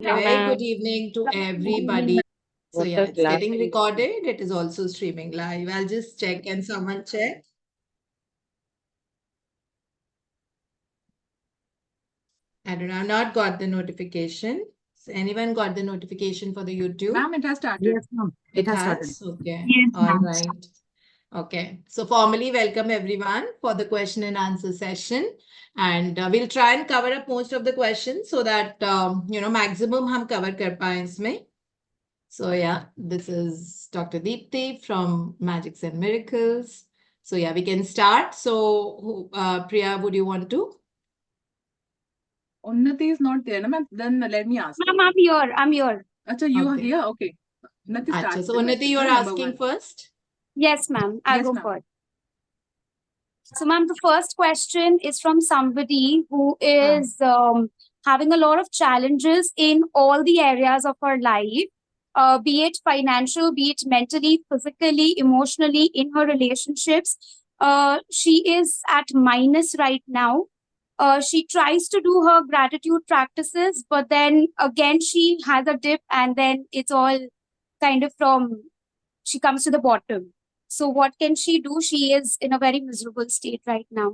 Hello, Very good ma'am. evening to everybody. So yeah, it's getting recorded. It is also streaming live. I'll just check. Can someone check? I don't know. I've not got the notification. So anyone got the notification for the YouTube? Ma'am, it has started. Yes, ma'am. It has has? started. Okay. Yes, All ma'am. right. Okay. So formally welcome everyone for the question and answer session. And we'll try and cover up most of the questions so that, maximum हम cover कर पाएं इसमें. So yeah, this is Dr. Deepthi from Magics and Miracles. So yeah, we can start. So Priya, would you want to? Unnati is not there, na ma'am. Then let me ask. Ma'am, I'm here. I'm here. Acha, you are Okay. here? Okay. Unnati, start Acha, so the Unnati, question, you're number asking one. first? Yes, ma'am. I'll Yes, go ma'am. first. So, ma'am, the first question is from somebody who is having a lot of challenges in all the areas of her life, be it financial, be it mentally, physically, emotionally, in her relationships. She is at minus right now. She tries to do her gratitude practices, but then again, she has a dip, and then it's all kind of she comes to the bottom. So what can she do? She is in a very miserable state right now.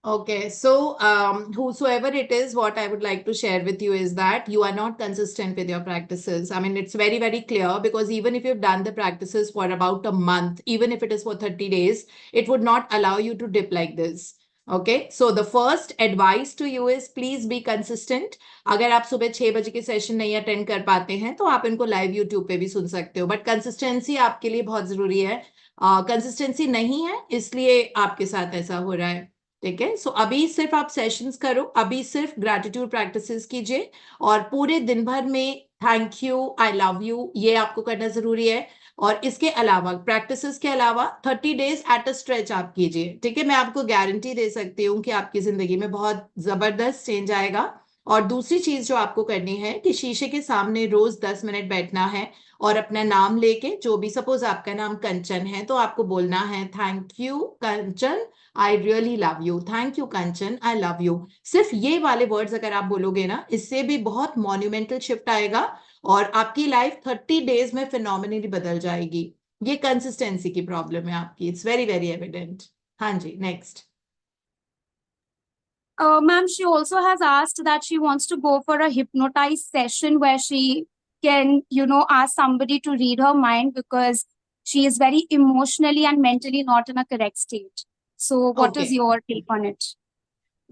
Okay, so whosoever it is, what I would like to share with you is that you are not consistent with your practices. I mean, it's very, very clear because even if you've done the practices for about a month, even if it is for 30 days, it would not allow you to dip like this. Okay, so the first advice to you is please be consistent. अगर आप सुबह 6 बजे के session नहीं attend कर पाते हैं तो आप इनको लाइव यूट्यूब पे भी सुन सकते हो, बट कंसिस्टेंसी आपके लिए बहुत जरूरी है. कंसिस्टेंसी नहीं है इसलिए आपके साथ ऐसा हो रहा है. ठीक है, सो अभी सिर्फ आप सेशंस करो, अभी सिर्फ ग्रैटिट्यूड प्रैक्टिसेस कीजिए और पूरे दिन भर में thank you, I love you, ये आपको करना जरूरी है. और इसके अलावा प्रैक्टिसेस के अलावा 30 डेज एट अ स्ट्रेच आप कीजिए. ठीक है, मैं आपको गारंटी दे सकती हूँ कि आपकी जिंदगी में बहुत जबरदस्त चेंज आएगा. और दूसरी चीज जो आपको करनी है कि शीशे के सामने रोज 10 मिनट बैठना है और अपना नाम लेके, जो भी, सपोज आपका नाम कंचन है तो आपको बोलना है thank you Kanchan, I really love you, thank you Kanchan, I love you. सिर्फ ये वाले वर्ड्स अगर आप बोलोगे ना, इससे भी बहुत मॉन्यूमेंटल शिफ्ट आएगा और आपकी लाइफ 30 डेज में फिनोमिनली बदल जाएगी. ये कंसिस्टेंसी की प्रॉब्लम है आपकी. It's very very evident. हाँ जी, next. Ma'am, she also has asked that she wants to go for a hypnotized session where she can, ask somebody to read her mind because she is very emotionally and mentally not in a correct state. So what is Okay. your take on it?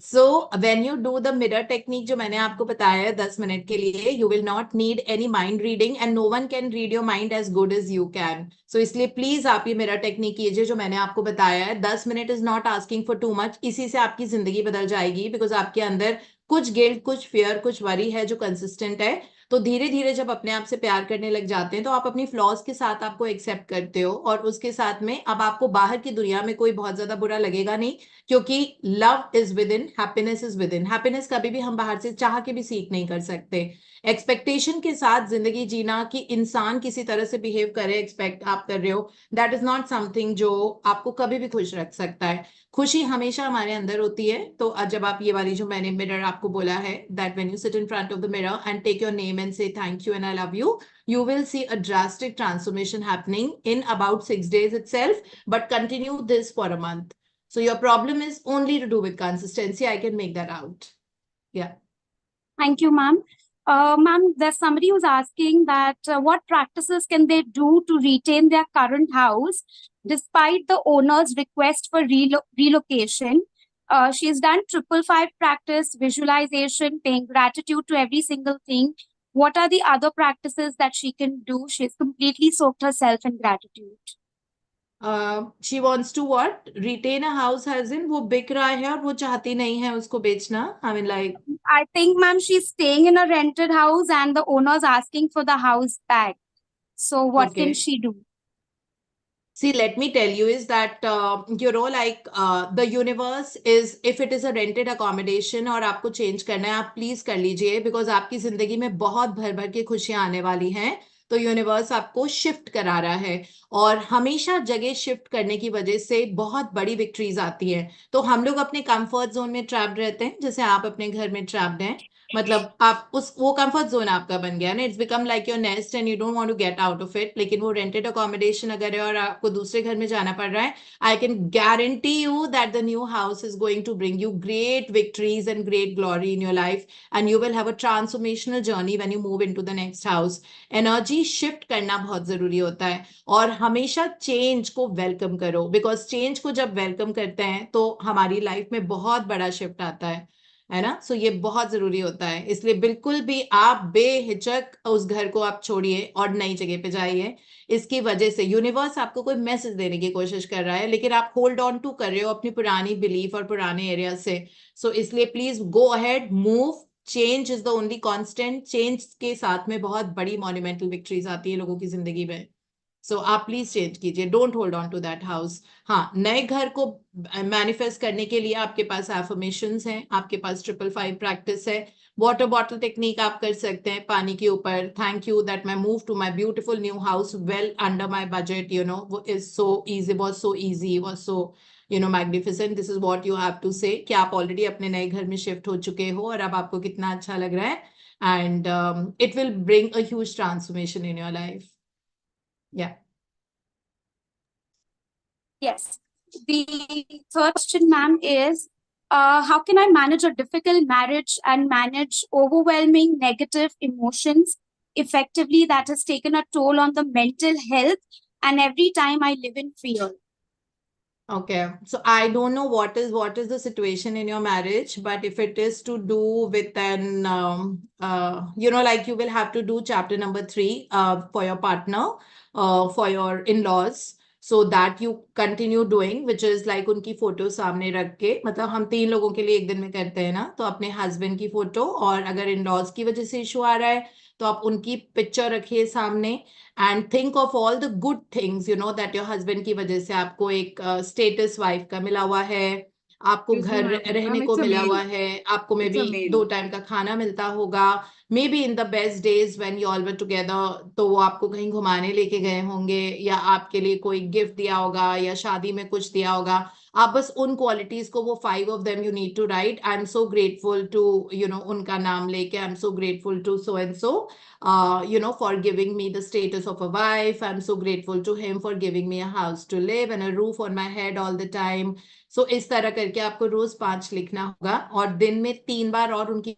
So when you do the mirror technique जो मैंने आपको बताया है 10 minute के लिए, you will not need any mind reading and no one can read your mind as good as you can. So इसलिए please आप ये मिरर टेक्निक कीजिए जो मैंने आपको बताया है. 10 minute is not asking for too much. इसी से आपकी जिंदगी बदल जाएगी बिकॉज आपके अंदर कुछ गिल्ट, कुछ फियर, कुछ वरी है जो कंसिस्टेंट है. तो धीरे धीरे जब अपने आप से प्यार करने लग जाते हैं तो आप अपनी फ्लॉज के साथ आपको एक्सेप्ट करते हो और उसके साथ में अब आपको बाहर की दुनिया में कोई बहुत ज्यादा बुरा लगेगा नहीं, क्योंकि love is with in, happiness is with in. Happiness कभी भी हम बाहर से चाह के भी सीख नहीं कर सकते. एक्सपेक्टेशन के साथ जिंदगी जीना कि इंसान किसी तरह से बिहेव करे, एक्सपेक्ट आप कर रहे हो, दैट इज नॉट समथिंग जो आपको कभी भी खुश रख सकता है. खुशी हमेशा हमारे अंदर होती है. तो जब आप ये वाली जो मैंने मिरर आपको बोला है, that when you sit in front of the mirror and take your name and say thank you and I love you, you will see a drastic transformation happening in about 6 days itself, but continue this for a month. So your problem is only to do with consistency. I can make that out. Yeah. Thank you, ma'am. Ma'am, there's somebody who's asking that what practices can they do to retain their current house despite the owner's request for relocation? She's done 555 practice, visualization, paying gratitude to every single thing. What are the other practices that she can do? She's completely soaked herself in gratitude. She wants to what? Retain a house as in वो बिक रहा है और वो चाहती नहीं है उसको बेचना. I mean like. I think, ma'am, she's staying in a rented house and the owner's asking for the house back. So what can she do? See, let me tell you is that, the universe is, if it is a rented accommodation और आपको change करना है, आप please कर लीजिए because आपकी जिंदगी में बहुत भर भर के खुशियां आने वाली हैं. तो यूनिवर्स आपको शिफ्ट करा रहा है और हमेशा जगह शिफ्ट करने की वजह से बहुत बड़ी विक्ट्रीज आती है. तो हम लोग अपने कंफर्ट जोन में ट्रैप्ड रहते हैं, जैसे आप अपने घर में ट्रैप्ड हैं. मतलब आप वो कंफर्ट जोन आपका बन गया ना, it's become like your nest and you don't want to get out of it. लेकिन वो रेंटेड अकोमोडेशन अगर है और आपको दूसरे घर में जाना पड़ रहा है, I can guarantee you that the new house is going to bring you great victories and great glory in your life, and you will have a transformational journey when you move into the next house. Energy shift करना बहुत जरूरी होता है, और हमेशा change को welcome करो, because change को जब वेलकम करते हैं तो हमारी लाइफ में बहुत बड़ा शिफ्ट आता है ना। सो ये बहुत जरूरी होता है, इसलिए बिल्कुल भी आप बेहिचक उस घर को आप छोड़िए और नई जगह पे जाइए। इसकी वजह से यूनिवर्स आपको कोई मैसेज देने की कोशिश कर रहा है, लेकिन आप होल्ड ऑन टू कर रहे हो अपनी पुरानी बिलीफ और पुराने एरिया से। सो इसलिए please go ahead, move. Change is the only constant. Change के साथ में बहुत बड़ी मॉन्यूमेंटल विक्ट्रीज आती है लोगों की जिंदगी में। सो आप प्लीज चेंज कीजिए, don't hold on to that house. हाँ, नए घर को मैनिफेस्ट करने के लिए आपके पास एफर्मेशंस हैं, आपके पास 555 प्रैक्टिस है, वाटर बॉटल टेक्निक आप कर सकते हैं पानी के ऊपर। थैंक यू दैट मैं move to my beautiful new house well under my budget, you know, वो is so easy, was so easy, was so magnificent. This is what you have to say कि आप already अपने नए घर में shift हो चुके हो और अब आपको कितना अच्छा लग रहा है, and it will bring a huge transformation in your life. या Yes. The third question, ma'am, is how can I manage a difficult marriage and manage overwhelming negative emotions effectively that has taken a toll on the mental health and every time I live in fear? Okay, so I don't know what is the situation in your marriage, but if it is to do with an like you will have to do chapter number 3 for your partner, for your in-laws, so that you continue doing, which is like उनकी photo सामने रख के, मतलब हम 3 लोगों के लिए एक दिन में करते हैं ना, तो अपने हस्बैंड की फोटो, और अगर इन-लॉज की वजह से इशू आ रहा है तो आप उनकी पिक्चर रखिए सामने, and think of all the good things, you know, that your husband की वजह से आपको एक स्टेटस वाइफ का मिला हुआ है, आपको Excuse me, घर ma'am. रहने Ma'am, को it's a मिला हुआ male. है, आपको may It's be a 2 male. Time का खाना मिलता होगा, maybe in the best days when you all were together, तो वो आपको कहीं घुमाने लेके गए होंगे, या आपके लिए कोई गिफ्ट दिया होगा, या शादी में कुछ दिया होगा। आप बस उन क्वालिटीज को, वो 5 of them you need to right. I am so grateful to, उनका नाम लेके, I am so grateful to so and so, for giving me the status of a wife. I'm so grateful to him for giving me a house to live and a roof on my head all the time. So इस तरह करके आपको रोज 5 लिखना होगा, और दिन में 3 बार और उनकी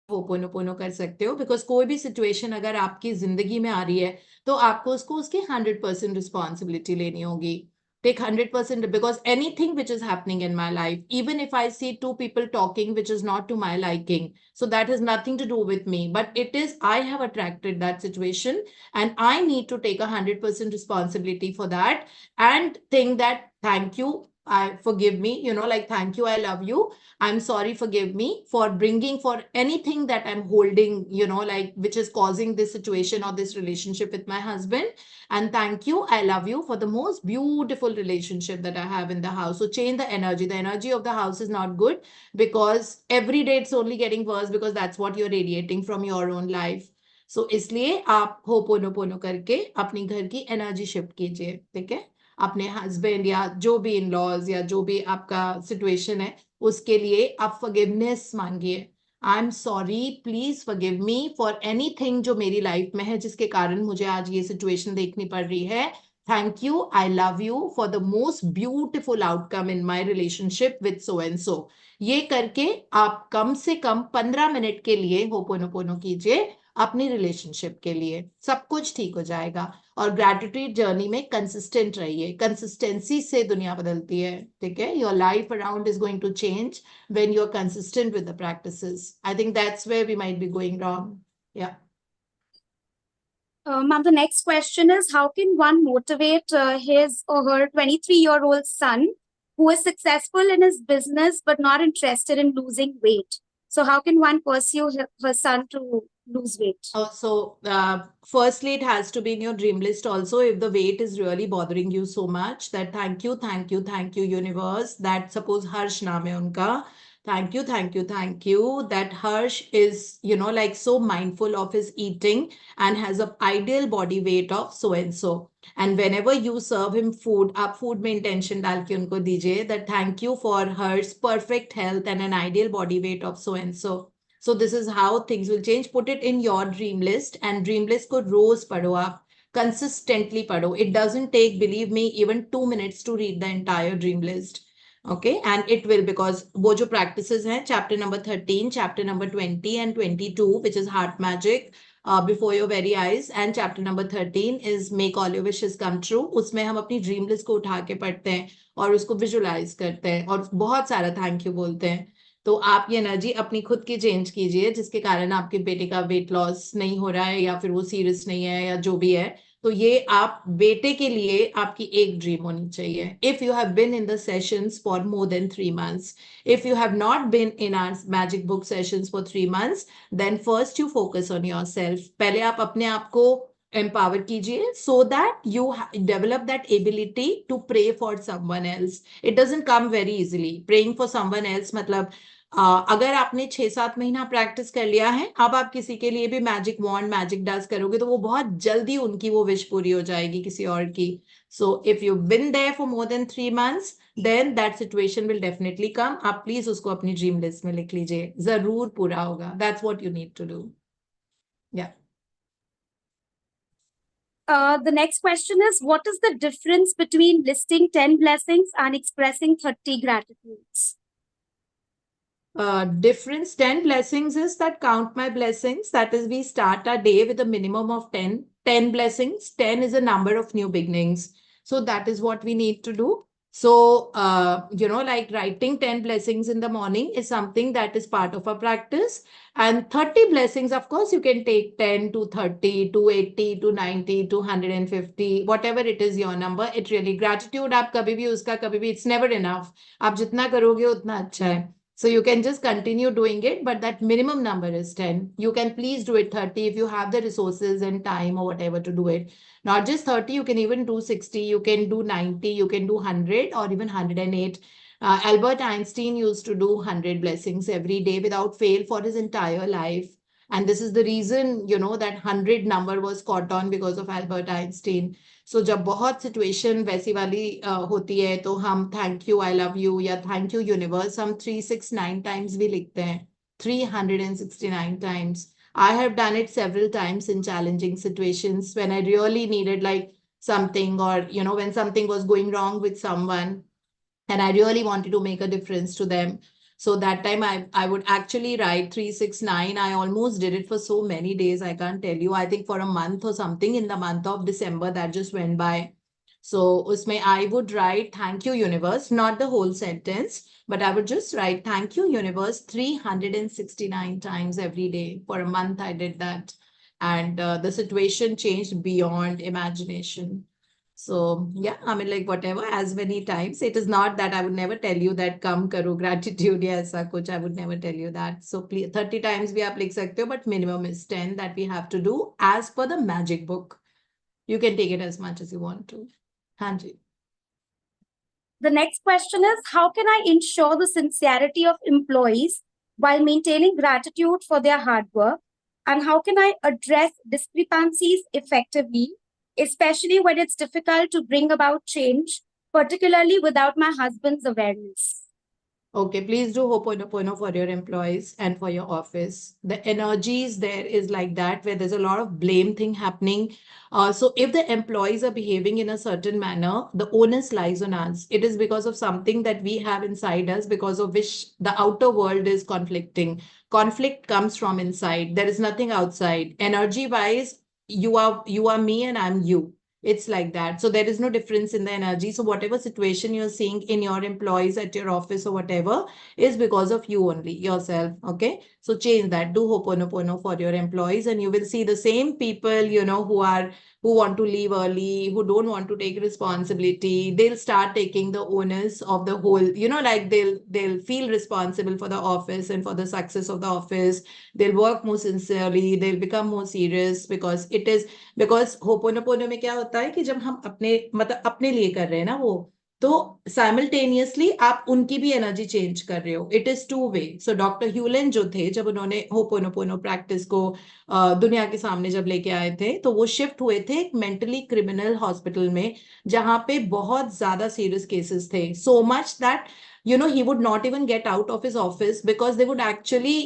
होपोनोपोनो कर सकते हो। बिकॉज कोई भी सिचुएशन अगर आपकी जिंदगी में आ रही है तो आपको उसको उसकी 100% रिस्पॉन्सिबिलिटी लेनी होगी। Take 100%, because anything which is happening in my life, even if I see 2 people talking which is not to my liking, so that has nothing to do with me, but it is, I have attracted that situation, and I need to take 100% responsibility for that, and think that thank you, I forgive me, like thank you, I love you, I'm sorry, forgive me for bringing, for anything that I'm holding, like which is causing this situation or this relationship with my husband. And thank you, I love you for the most beautiful relationship that I have in the house. So change the energy. The energy of the house is not good, because every day it's only getting worse, because that's what you're radiating from your own life. So इसलिए आप ho'oponopono करके अपनी घर की energy shift कीजिए, ठीक है। अपने हस्बैंड या जो भी इन लॉज या जो भी आपका सिचुएशन है, उसके लिए आप फॉरगिवनेस मांगिए। I am sorry, please forgive me for anything जो मेरी लाइफ में है जिसके कारण मुझे आज ये सिचुएशन देखनी पड़ रही है। Thank you, I love you for the most beautiful outcome in my relationship with so and सो। ये करके आप कम से कम 15 मिनट के लिए होपोनोपोनो कीजिए अपनी रिलेशनशिप के लिए, सब कुछ ठीक हो जाएगा। और ग्रेटिट्यूड जर्नी में कंसिस्टेंट रहिए, कंसिस्टेंसी से दुनिया बदलती है, ठीक है। Your life around is going to change when you're consistent with the practices. I think that's where we might be going wrong. Yeah. Ma'am, the next question is how can one motivate his or her 23-year-old son who is successful in his business but not interested in losing weight? So, how can one pursue her son to lose weight? So, firstly, it has to be in your dream list also. If the weight is really bothering you so much, that thank you, universe. That suppose Harsh naam hai unka. Thank you, thank you, thank you. That Harsh is, like so mindful of his eating and has a ideal body weight of so and so. And whenever you serve him food, आप food में intention डाल के उनको दीजिए that thank you for Harsh's perfect health and an ideal body weight of so and so. So this is how things will change. Put it in your dream list and dream list को रोज पढ़ो आप. Consistently पढ़ो. It doesn't take, believe me, even 2 minutes to read the entire dream list. Okay, and it will, because वो जो practices हैं, chapter number 13, chapter number 20 and 22, which is heart magic, before your very eyes, and chapter number 13 is make all your wishes come true. उसमें हम अपनी dream list को उठा के पढ़ते हैं और उसको visualize करते हैं और बहुत सारा thank you बोलते हैं. तो आप ये एनर्जी अपनी खुद की चेंज कीजिए, जिसके कारण आपके बेटे का वेट लॉस नहीं हो रहा है या फिर वो सीरियस नहीं है या जो भी है. तो ये आप बेटे के लिए आपकी एक ड्रीम होनी चाहिए. If you have been in the sessions for more than 3 months, if you have not been in our magic book sessions for 3 months, then first you focus on yourself. पहले आप अपने आप को empower कीजिए so that you develop that ability to pray for someone else. It doesn't come very easily. Praying for someone else मतलब अगर आपने 6-7 महीना प्रैक्टिस कर लिया है, अब आप किसी के लिए भी मैजिक वॉन्ड मैजिक डस्ट करोगे तो वो बहुत जल्दी उनकी वो विश पूरी हो जाएगी किसी और की. So if you been there for more than 3 months, then that situation will definitely come. आप प्लीज उसको अपनी ड्रीम लिस्ट में लिख लीजिए, जरूर पूरा होगा. That's what you need to do. या The next question is, what is the difference between listing 10 blessings and expressing 30 gratitudes? Difference 10 blessings is that count my blessings. That is, we start our day with a minimum of 10 blessings. 10 is a number of new beginnings. So that is what we need to do. So, like writing 10 blessings in the morning is something that is part of our practice. And 30 blessings, of course, you can take 10 to 30 to 80 to 90 to 150, whatever it is your number. It really, gratitude, आप कभी भी उसका कभी भी, it's never enough. आप जितना करोगे उतना अच्छा है. So you can just continue doing it, but that minimum number is 10. You can please do it 30 if you have the resources and time or whatever to do it. Not just 30, you can even do 60, you can do 90, you can do 100 or even 108. Albert Einstein used to do 100 blessings every day without fail for his entire life. And this is the reason, that 100 number was caught on because of Albert Einstein. So जब बहुत situation वैसी वाली होती है तो हम thank you, I love you या thank you universe हम 369 टाइम्स भी लिखते हैं. 369 times. I have done it several times in challenging situations when I really needed like something, or when something was going wrong with someone and I really wanted to make a difference to them. So that time I would actually write 369. I almost did it for so many days. I can't tell you. I think for a month or something in the month of December that just went by. So usme I would write thank you universe, not the whole sentence, but I would just write thank you universe 369 times every day. For a month I did that. And the situation changed beyond imagination. So yeah, I mean, like whatever, as many times. It is not that I would never tell you that come karo gratitude ya aisa kuch. I would never tell you that. So please, 30 times bhi aap likh sakte ho, but minimum is 10 that we have to do as per the magic book. You can take it as much as you want to. Hanji. The next question is, how can I ensure the sincerity of employees while maintaining gratitude for their hard work? And how can I address discrepancies effectively, especially when it's difficult to bring about change, particularly without my husband's awareness? Okay, please do Ho'oponopono for your employees and for your office. The energies there is like that, where there's a lot of blame thing happening. So if the employees are behaving in a certain manner, the onus lies on us. It is because of something that we have inside us, because of which the outer world is conflicting. Conflict comes from inside. There is nothing outside. Energy-wise, you are me and I'm you. It's like that. So there is no difference in the energy. So whatever situation you're seeing in your employees at your office or whatever is because of you only, yourself. Okay. So change that. Do Ho'oponopono for your employees and you will see the same people, who want to leave early, who don't want to take responsibility. They'll start taking the onus of the whole, like they'll feel responsible for the office and for the success of the office. They'll work more sincerely. They'll become more serious because Ho'oponopono में क्या होता है कि जब हम अपने लिए कर रहे हैं ना, वो तो साइमल्टेनियसली आप उनकी भी एनर्जी चेंज कर रहे हो. It is two way. So doctor Hew Len जो थे, जब उन्होंने होपोनोपोनो प्रैक्टिस को दुनिया के सामने जब लेके आए थे, तो वो शिफ्ट हुए थे एक मेंटली क्रिमिनल हॉस्पिटल में, जहां पे बहुत ज्यादा सीरियस केसेस थे. So much that he would not even get out of his office because they would actually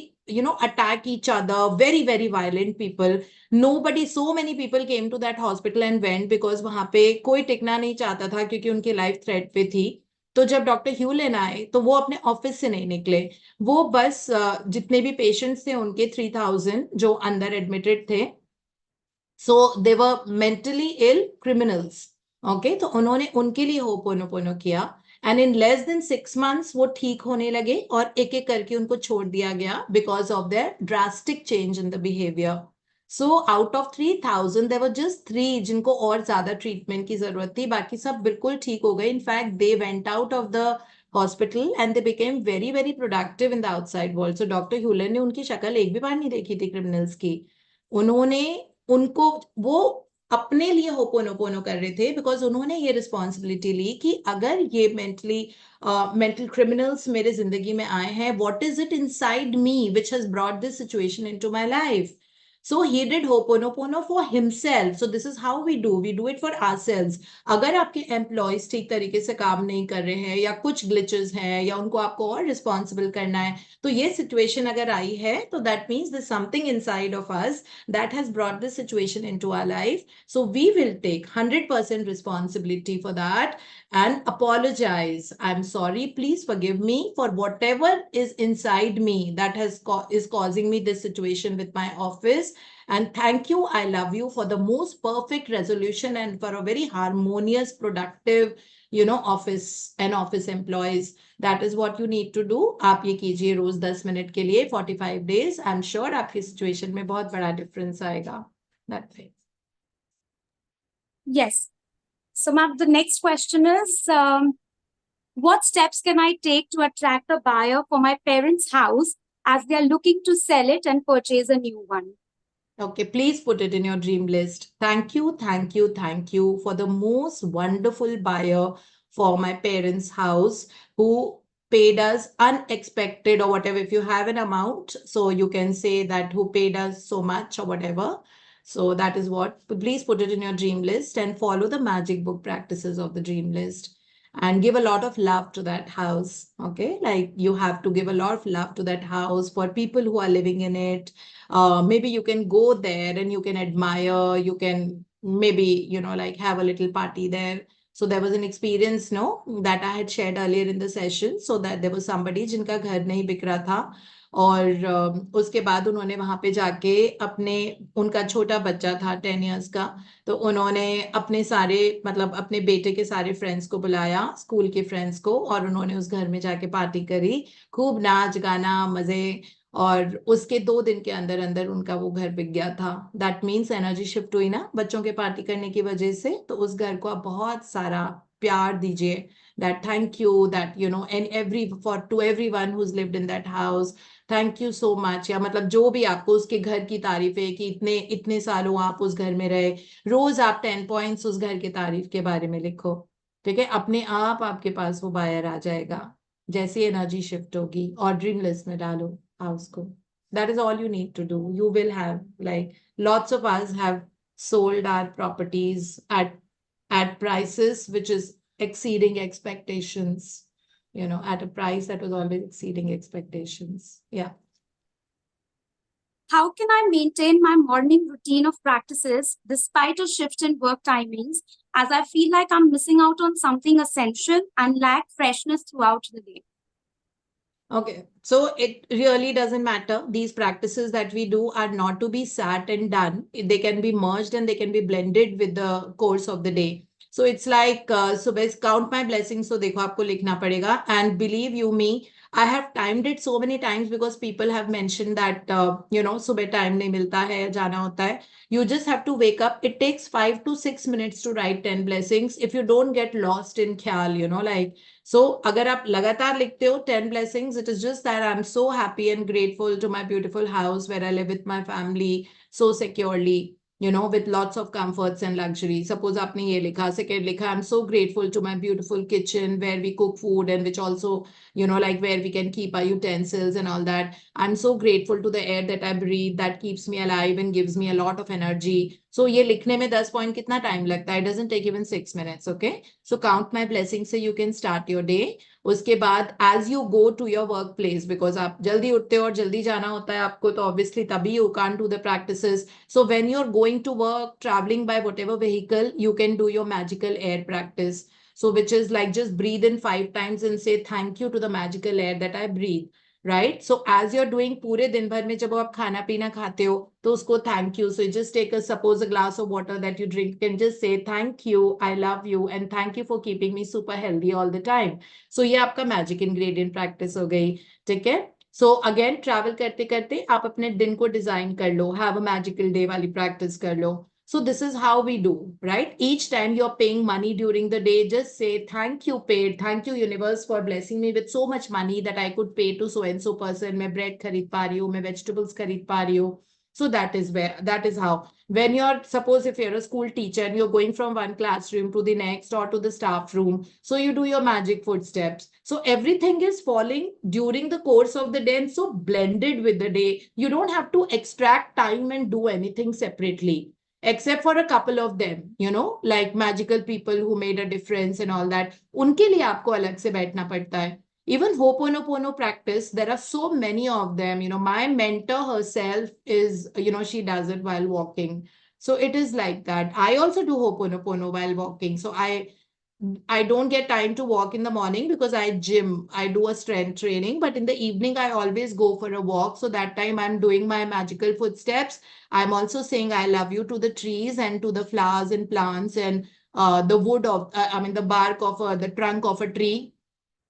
attack each other. Very very violent people. Nobody, so many people came to that hospital and went because वहां पे कोई टिकना नहीं चाहता था, क्योंकि उनकी life threat पे थी. तो जब डॉक्टर ह्यूलेन आए तो वो अपने ऑफिस से नहीं निकले. वो बस जितने भी पेशेंट्स थे उनके 3,000 जो अंदर एडमिटेड थे, सो दे वर मेंटली इल क्रिमिनल्स. ओके, तो उन्होंने उनके लिए होपोनोपोनो किया. And in less than 6 months वो ठीक होने लगे, और एक एक करके उनको छोड़ दिया गया because of their drastic change in the behaviour. So out of 3,000 there were just 3 जिनको और ज्यादा ट्रीटमेंट की जरूरत थी. बाकी सब बिल्कुल ठीक हो गए. In fact they went out of the hospital and they became very very productive in the outside world. So doctor Hew Len ने उनकी शक्ल एक भी बार नहीं देखी थी क्रिमिनल्स की. उन्होंने उनको, वो अपने लिए होपोनोपोनो कर रहे थे बिकॉज उन्होंने ये रिस्पॉन्सिबिलिटी ली कि अगर ये मेंटल क्रिमिनल्स मेरे जिंदगी में आए हैं, what is it inside me which has brought this situation into my life. So he did Ho'oponopono for himself. So this is how we do it for ourselves. अगर आपके एम्प्लॉयज ठीक तरीके से काम नहीं कर रहे हैं, या कुछ ग्लिचेस हैं, या उनको आपको और रिस्पॉन्सिबल करना है, तो ये सिचुएशन अगर आई है, तो that means this something inside of us that has brought this situation into our life. So we will take 100% responsibility for that and apologize. I'm sorry. Please forgive me for whatever is inside me that is causing me this situation with my office. And thank you. I love you for the most perfect resolution and for a very harmonious, productive, office and office employees. That is what you need to do. आप ये कीजिए रोज 10 minute के लिए 45 days. I'm sure आपकी situation में बहुत बड़ा difference आएगा. That's it. Yes. So, ma'am, the next question is, what steps can I take to attract a buyer for my parents' house as they are looking to sell it and purchase a new one? Okay, please put it in your dream list. Thank you, thank you, thank you for the most wonderful buyer for my parents' house who paid us unexpected or whatever. If you have an amount, so you can say that who paid us so much or whatever. So that is what. Please put it in your dream list and follow the magic book practices of the dream list and give a lot of love to that house. Okay, like you have to give a lot of love to that house for people who are living in it. Maybe you can go there and you can admire, you can maybe, like have a little party there. So there was an experience, no, that I had shared earlier in the session. So that there was somebody जिनका घर नहीं बिक रहा था, और उसके बाद उन्होंने वहां पे जाके अपने, उनका छोटा बच्चा था 10 years का, तो उन्होंने अपने सारे, मतलब अपने बेटे के सारे फ्रेंड्स को बुलाया, स्कूल के फ्रेंड्स को, और उन्होंने उस घर में जाके पार्टी करी, खूब नाच गाना मजे. और उसके 2 दिन के अंदर अंदर उनका वो घर बिक गया था. दैट मीन्स एनर्जी शिफ्ट हुई ना बच्चों के पार्टी करने की वजह से. तो उस घर को आप बहुत सारा प्यार दीजिए. That thank you, that and to everyone who lived in that house, thank you so much. या मतलब जो भी आपको उसके घर की तारीफ है कि इतने इतने सालों आप उस घर में रहे, रोज आप 10 points उस घर की तारीफ के बारे में लिखो. ठीक है, अपने आप आपके पास वो बायर आ जाएगा जैसी एनर्जी शिफ्ट होगी. और ड्रीम लिस्ट में डालो हाउस को. That is all you need to do. You will have, like, lots of us have sold our properties at prices which is exceeding expectations, at a price that was always exceeding expectations. Yeah. How can I maintain my morning routine of practices despite a shift in work timings, as I feel like I'm missing out on something essential and lack freshness throughout the day? Okay, so it really doesn't matter. These practices that we do are not to be sat and done. They can be merged and they can be blended with the course of the day. So it's like, सुबह count my blessings. So देखो आपको लिखना पड़ेगा. And believe you me, I have timed it so many times because people have mentioned that, सुबह time नहीं मिलता है, जाना होता है. You just have to wake up. It takes 5 to 6 minutes to write 10 blessings. If you don't get lost in ख्याल, like, so अगर आप लगातार लिखते हो 10 blessings, it is just that I'm so happy and grateful to my beautiful house where I live with my family so securely. with lots of comforts and luxury. Suppose आपने ये लिखा, second लिखा, I'm so grateful to my beautiful kitchen where we cook food and which also, like where we can keep our utensils and all that. I'm so grateful to the air that I breathe that keeps me alive and gives me a lot of energy. So ये लिखने में 10 point कितना time लगता है? It doesn't take even 6 minutes, okay? So count my blessings so you can start your day. उसके बाद as you go to your workplace, because आप जल्दी उठते हो और जल्दी जाना होता है आपको, तो obviously तभी you can't do the practices. So when you're going to work, traveling by whatever vehicle, you can do your magical air practice. So which is like just breathe in 5 times and say thank you to the magical air that I breathe. Right? So as you're doing पूरे दिन भर में जब आप खाना पीना खाते हो तो उसको thank you. So you just take suppose a glass of water that you drink and just say thank you, I love you and thank you for keeping me super healthy all the time. So ये आपका magic ingredient practice हो गई. ठीक है? So again travel करते करते आप अपने दिन को डिजाइन कर लो, have a magical day वाली practice कर लो. So this is how we do, right? Each time you're paying money during the day, just say, thank you, paid. Thank you, universe, for blessing me with so much money that I could pay to so-and-so person. मैं bread खरीद पा रही हूँ, मैं vegetables खरीद पा रही हूँ. So that is how. When suppose if you're a school teacher and you're going from one classroom to the next or to the staff room, so you do your magic footsteps. So everything is falling during the course of the day and so blended with the day. You don't have to extract time and do anything separately. Except for a couple of them, like magical people who made a difference and all that. उनके लिए आपको अलग से बैठना पड़ता है. Even Ho'oponopono practice, there are so many of them. My mentor herself is, she does it while walking. So it is like that. I also do Ho'oponopono while walking. So I don't get time to walk in the morning because I do a strength training, but in the evening, I always go for a walk. So that time I'm doing my magical footsteps. I'm also saying I love you to the trees and to the flowers and plants and the wood of, the bark of the trunk of a tree,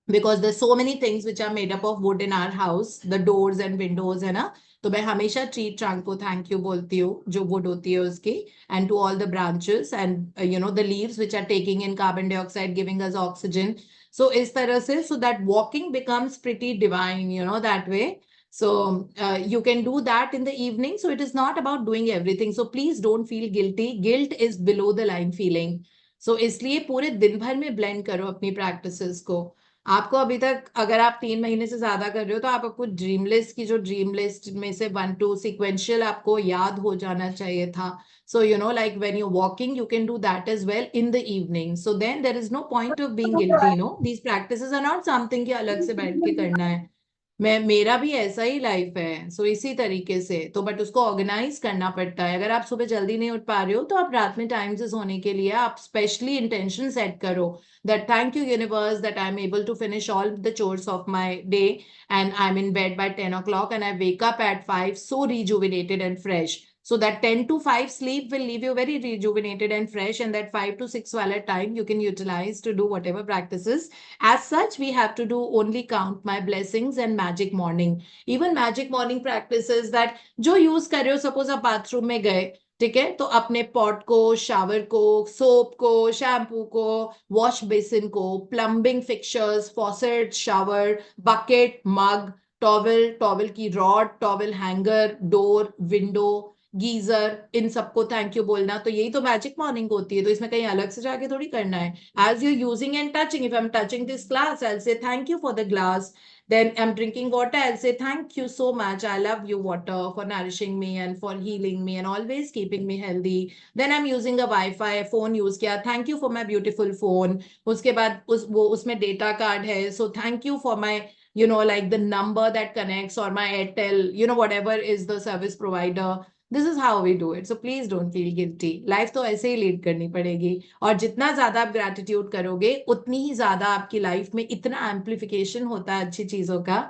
because there's so many things which are made up of wood in our house, the doors and windows है ना. तो मैं हमेशा tree trunk को thank you बोलती हूँ जो wood होती है उसकी, and to all the branches and the leaves which are taking in carbon dioxide giving us oxygen. So इस तरह से so that walking becomes pretty divine, that way. So you can do that in the evening. So it is not about doing everything. So please don't feel guilty. Guilt is below the line feeling. So इसलिए पूरे दिन भर में blend करो अपनी practices को. आपको अभी तक अगर आप 3 महीने से ज्यादा कर रहे हो तो आप आपको ड्रीम लिस्ट की जो ड्रीम लिस्ट में से 1 2 सिक्वेंशियल आपको याद हो जाना चाहिए था. So like when you're walking, you can do that as well in the evening. So then there is no point of being guilty. These practices are not something कि अलग से बैठ के करना है. मेरा भी ऐसा ही लाइफ है. सो इसी तरीके से तो बट उसको ऑर्गेनाइज करना पड़ता है. अगर आप सुबह जल्दी नहीं उठ पा रहे हो तो आप रात में टाइम से सोने के लिए आप स्पेशली इंटेंशन सेट करो that thank you universe that I'm able to finish all the chores of my day and I'm in bed by 10 o'clock and I wake up at 5 so rejuvenated and fresh. So that 10 to 5 sleep will leave you very rejuvenated and fresh, and that 5 to 6 wala time you can utilize to do whatever practices. As such, we have to do only count my blessings and magic morning. Even magic morning practices that जो use कर रहे हो, suppose आप bathroom में गए, ठीक है, तो अपने पॉट को, शावर को, सोप को, शैम्पू को, वॉश बेसिन को, plumbing fixtures, faucet, shower, bucket, mug, towel, towel की rod, towel hanger, door, window, geyser, इन सबको थैंक यू बोलना. तो यही तो मैजिक मॉर्निंग होती है. तो इसमें कहीं अलग से जाके थोड़ी करना है. As you using and touching, if I am touching this glass, I will say thank you for the glass. Then I'm drinking water, I'll say thank you so much, I love you water for nourishing me and for healing me and always keeping me healthy. Then I'm using a Wi-Fi phone use किया, thank you for my beautiful phone. उसके बाद उसमें data card है, so thank you for my like the number that connects or my Airtel, whatever is the service provider. This is how we do it. So please don't feel guilty. Life तो ऐसे ही lead करनी पड़ेगी. और जितना ज्यादा आप gratitude करोगे उतनी ही ज्यादा आपकी लाइफ में इतना एम्पलीफिकेशन होता है अच्छी चीजों का,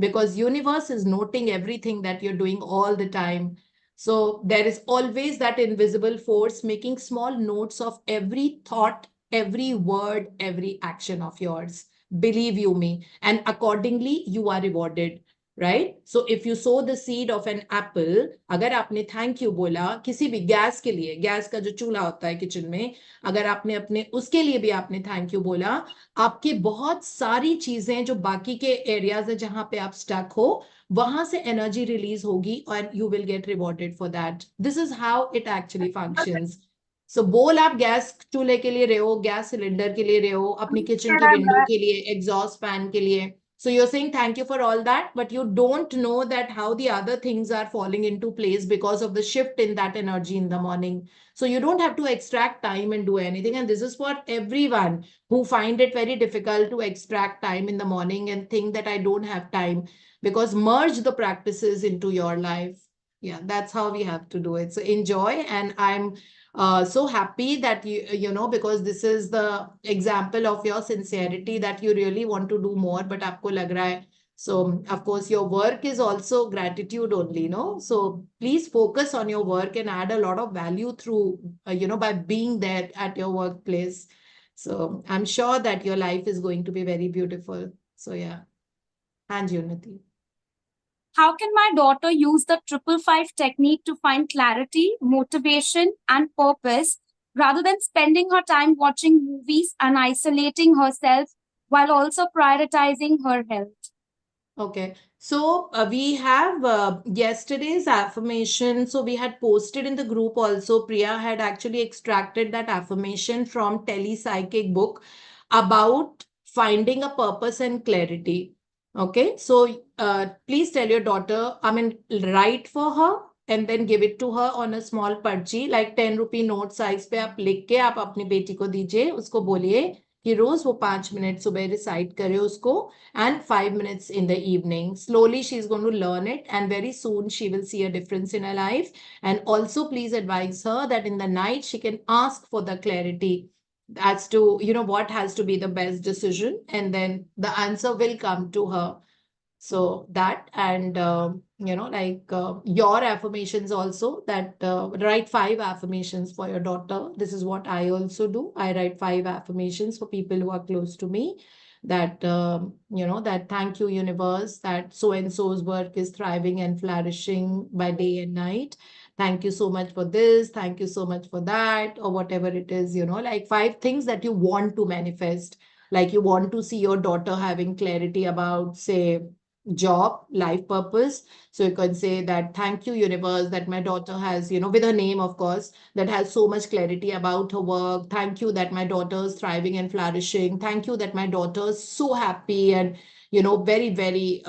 because universe is noting everything that you're doing all the time. So there is always that invisible force making small notes of every thought, every word, every action of yours. Believe you me. And accordingly, you are rewarded. right? So if you sow the seed of an apple, अगर आपने thank you बोला किसी भी gas के लिए, gas का जो चूल्हा होता है किचन में, अगर आपने अपने उसके लिए भी आपने thank you बोला, आपके बहुत सारी चीजें जो बाकी के एरियाज है जहां पे आप स्टक हो, वहां से एनर्जी रिलीज होगी और you will get rewarded for that. This is how it actually functions. So बोल आप गैस चूल्हे के लिए रहे हो, गैस सिलेंडर के लिए रहे हो, अपनी किचन की विंडो के लिए, एग्जॉस्ट फैन के लिए. So you're saying thank you for all that, but you don't know that how the other things are falling into place because of the shift in that energy in the morning. So you don't have to extract time and do anything. And this is for everyone who find it very difficult to extract time in the morning and think that I don't have time, because merge the practices into your life. Yeah, that's how we have to do it. So enjoy. And I'm so happy that you know, because this is the example of your sincerity that you really want to do more, but aapko lag raha hai. So of course your work is also gratitude only, no? So please focus on your work and add a lot of value through you know, by being there at your workplace. So I'm sure that your life is going to be very beautiful. So yeah, and Unity. How can my daughter use the 555 technique to find clarity, motivation, and purpose rather than spending her time watching movies and isolating herself while also prioritizing her health? Okay, so we have yesterday's affirmation. So we had posted in the group also. Priya had actually extracted that affirmation from Telepsychic book about finding a purpose and clarity. Okay, so please tell your daughter, I mean, write for her and then give it to her on a small पर्ची, like 10 rupee note size पे आप लिख के आप अपनी बेटी को दीजिए, उसको बोलिए कि रोज वो 5 मिनट सुबह रिसाइट करे उसको, and 5 minutes in the evening. Slowly, she's going to learn it, and very soon she will see a difference in her life. And also, please advise her that in the night she can ask for the clarity as to, you know, what has to be the best decision, and then the answer will come to her. So that, and you know, like your affirmations also, that write 5 affirmations for your daughter. This is what I also do. I write 5 affirmations for people who are close to me, that you know, that thank you universe, that so and so's work is thriving and flourishing by day and night. Thank you so much for this, thank you so much for that, or whatever it is, you know, like 5 things that you want to manifest. Like you want to see your daughter having clarity about, say, job, life purpose. So you can say that thank you universe, that my daughter has, you know, with her name of course, that has so much clarity about her work. Thank you that my daughter is thriving and flourishing. Thank you that my daughter is so happy and, you know, very very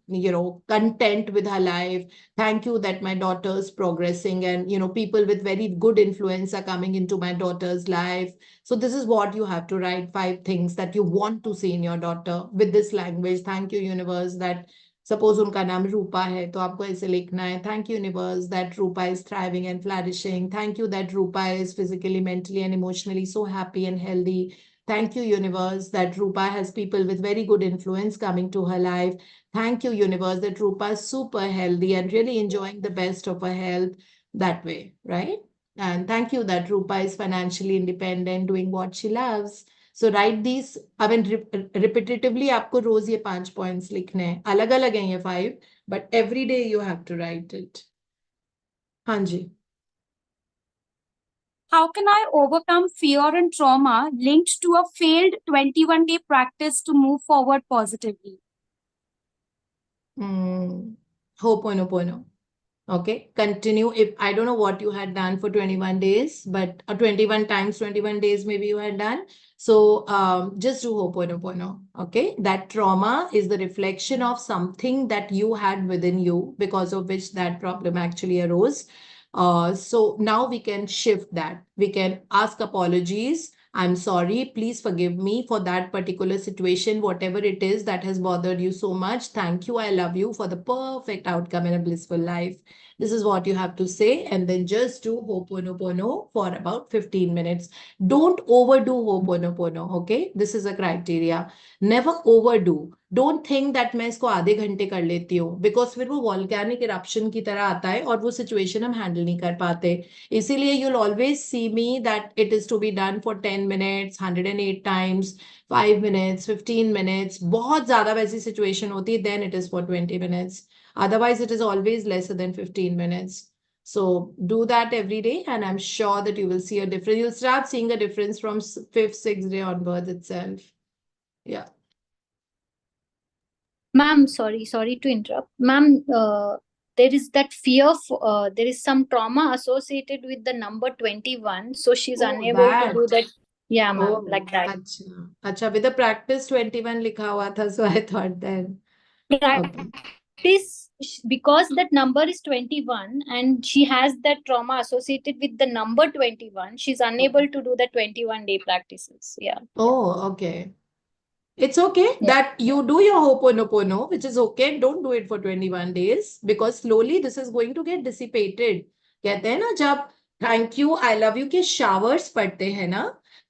you know, content with her life. Thank you that my daughter is progressing, and you know, people with very good influence are coming into my daughter's life. So this is what you have to write, 5 things that you want to see in your daughter with this language. Thank you universe that, suppose उनका नाम रूपा है तो आपको ऐसे लिखना है, thank you universe that Rupa is thriving and flourishing. Thank you that Rupa is physically, mentally and emotionally so happy and healthy. Thank you universe that Rupa has people with very good influence coming to her life. Thank you universe that Rupa is super healthy and really enjoying the best of her health, that way, right? And thank you that Rupa is financially independent, doing what she loves. So write these, I mean, repetitively आपको रोज ये 5 points लिखने हैं. अलग अलग हैं ये 5, but every day you have to write it. हाँ जी. How can I overcome fear and trauma linked to a failed 21-day practice to move forward positively? Ho'oponopono. Okay, continue. If I don't know what you had done for 21 days, but 21 times 21 days maybe you had done. So just do Ho'oponopono. Okay, that trauma is the reflection of something that you had within you because of which that problem actually arose. So now we can shift that. We can ask apologies. I'm sorry, please forgive me for that particular situation, whatever it is that has bothered you so much. Thank you, I love you for the perfect outcome in a blissful life. This is what you have to say, and then just do Ho'oponopono for about 15 minutes. Don't overdo Ho'oponopono, okay? This is a criteria. Never overdo. Don't think that मैं इसको आधे घंटे कर लेती हूँ, because फिर वो volcanic eruption की तरह आता है और वो सिचुएशन हम हैंडल नहीं कर पाते. इसीलिए you'll always see me that it is to be done for 10 minutes, 108 times, 5 minutes, 15 minutes. बहुत ज्यादा वैसी सिचुएशन होती है, then it is for 20 minutes. Otherwise, it is always lesser than 15 minutes. So do that every day, and I'm sure that you will see a difference. You'll start seeing a difference from fifth, sixth day onwards itself. Yeah. Ma'am, sorry to interrupt. Ma'am, there is that fear, there is some trauma associated with the number 21. So she's Oh, unable to that. do that. Yeah, ma'am, Oh, like that. अच्छा. अच्छा, with the practice 21 लिखा हुआ था, so I thought then. Okay. Practice, because that number is 21 and she has that trauma associated with the number 21, she's unable to do the 21-day practices. Yeah. Oh, okay. It's okay Yeah. that you do your Ho'oponopono, which is okay. Don't do it for 21 days because slowly this is going to get dissipated. कहते हैं ना जब thank you I love you के showers पड़ते हैं ना,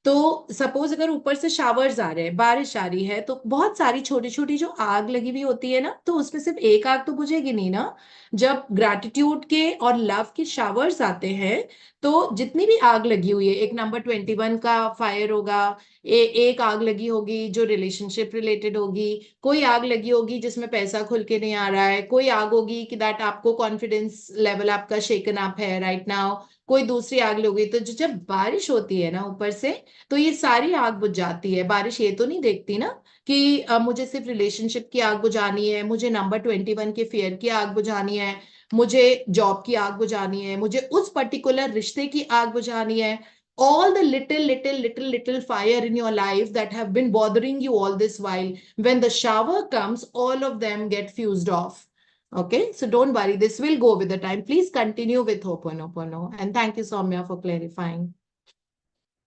तो suppose अगर ऊपर से शावर्स आ रहे हैं, बारिश आ रही है, तो बहुत सारी छोटी छोटी जो आग लगी हुई होती है ना, तो उसमें सिर्फ एक आग तो बुझेगी नहीं ना. जब ग्रैटिट्यूड के और लव के शावर्स आते हैं, तो जितनी भी आग लगी हुई है, एक नंबर 21 का फायर होगा, एक आग लगी होगी जो रिलेशनशिप रिलेटेड होगी, कोई आग लगी होगी जिसमें पैसा खुल के नहीं आ रहा है, कोई आग होगी कि दैट आपको कॉन्फिडेंस लेवल आपका शेकन अप है राइट नाउ, कोई दूसरी आग लगी. तो जब बारिश होती है ना ऊपर से, तो ये सारी आग बुझ जाती है. बारिश ये तो नहीं देखती ना कि मुझे सिर्फ रिलेशनशिप की आग बुझानी है, मुझे नंबर 21 के फेयर की आग बुझानी है, मुझे जॉब की आग बुझानी है, मुझे उस पर्टिकुलर रिश्ते की आग बुझानी है. All the little fire in your life that have been bothering you all this while, when the shower comes, all of them get fused off. Okay, so don't worry, this will go with the time. Please continue with Ho'oponopono. And thank you, Soumya, for clarifying.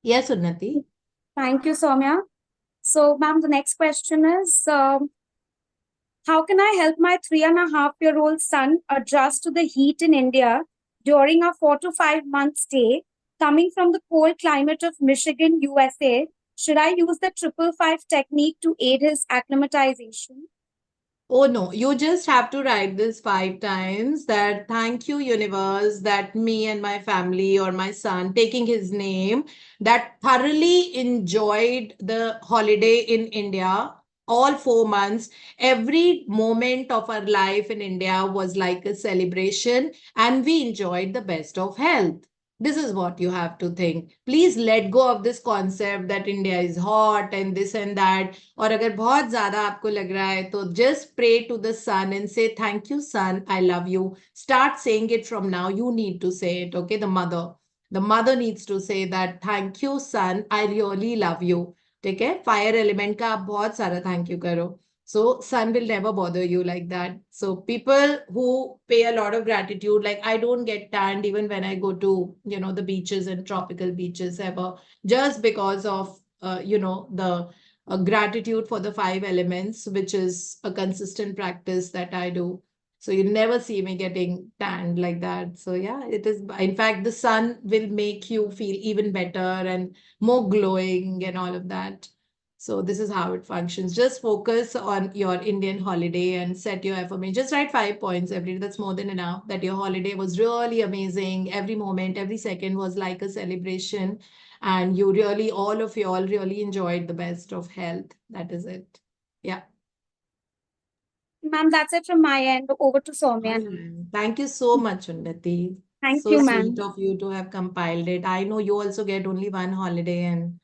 Yes, Unnati. Thank you, Soumya. So, ma'am, the next question is, how can I help my 3.5-year-old son adjust to the heat in India during a 4 to 5 month stay, coming from the cold climate of Michigan, USA? Should I use the 555 technique to aid his acclimatization? Oh no, you just have to write this 5 times that thank you, universe, that me and my family or my son taking his name, that thoroughly enjoyed the holiday in India all 4 months. Every moment of our life in India was like a celebration and we enjoyed the best of health. This is what you have to think. Please let go of this concept that India is hot and this and that. और अगर बहुत ज्यादा आपको लग रहा है तो just pray to the sun and say thank you son, I love you. Start saying it from now. You need to say it, okay? The mother needs to say that thank you son, I really love you. ठीक है? Fire element का आप बहुत सारा thank you करो. So sun will never bother you like that. So people who pay a lot of gratitude, like I don't get tanned even when I go to, the beaches and tropical beaches ever, just because of, the gratitude for the 5 elements, which is a consistent practice that I do. So you never see me getting tanned like that. So yeah, it is. In fact, the sun will make you feel even better and more glowing and all of that. So this is how it functions. Just focus on your Indian holiday and set your affirmation. Just write 5 points every day. That's more than enough. That your holiday was really amazing. Every moment, every second was like a celebration. And you really, all of you all really enjoyed the best of health. That is it. Yeah. Ma'am, that's it from my end. Over to Soumya. Thank you so much, Unnati. Thank So you, sweet ma'am. of you to have compiled it. I know you also get only one holiday and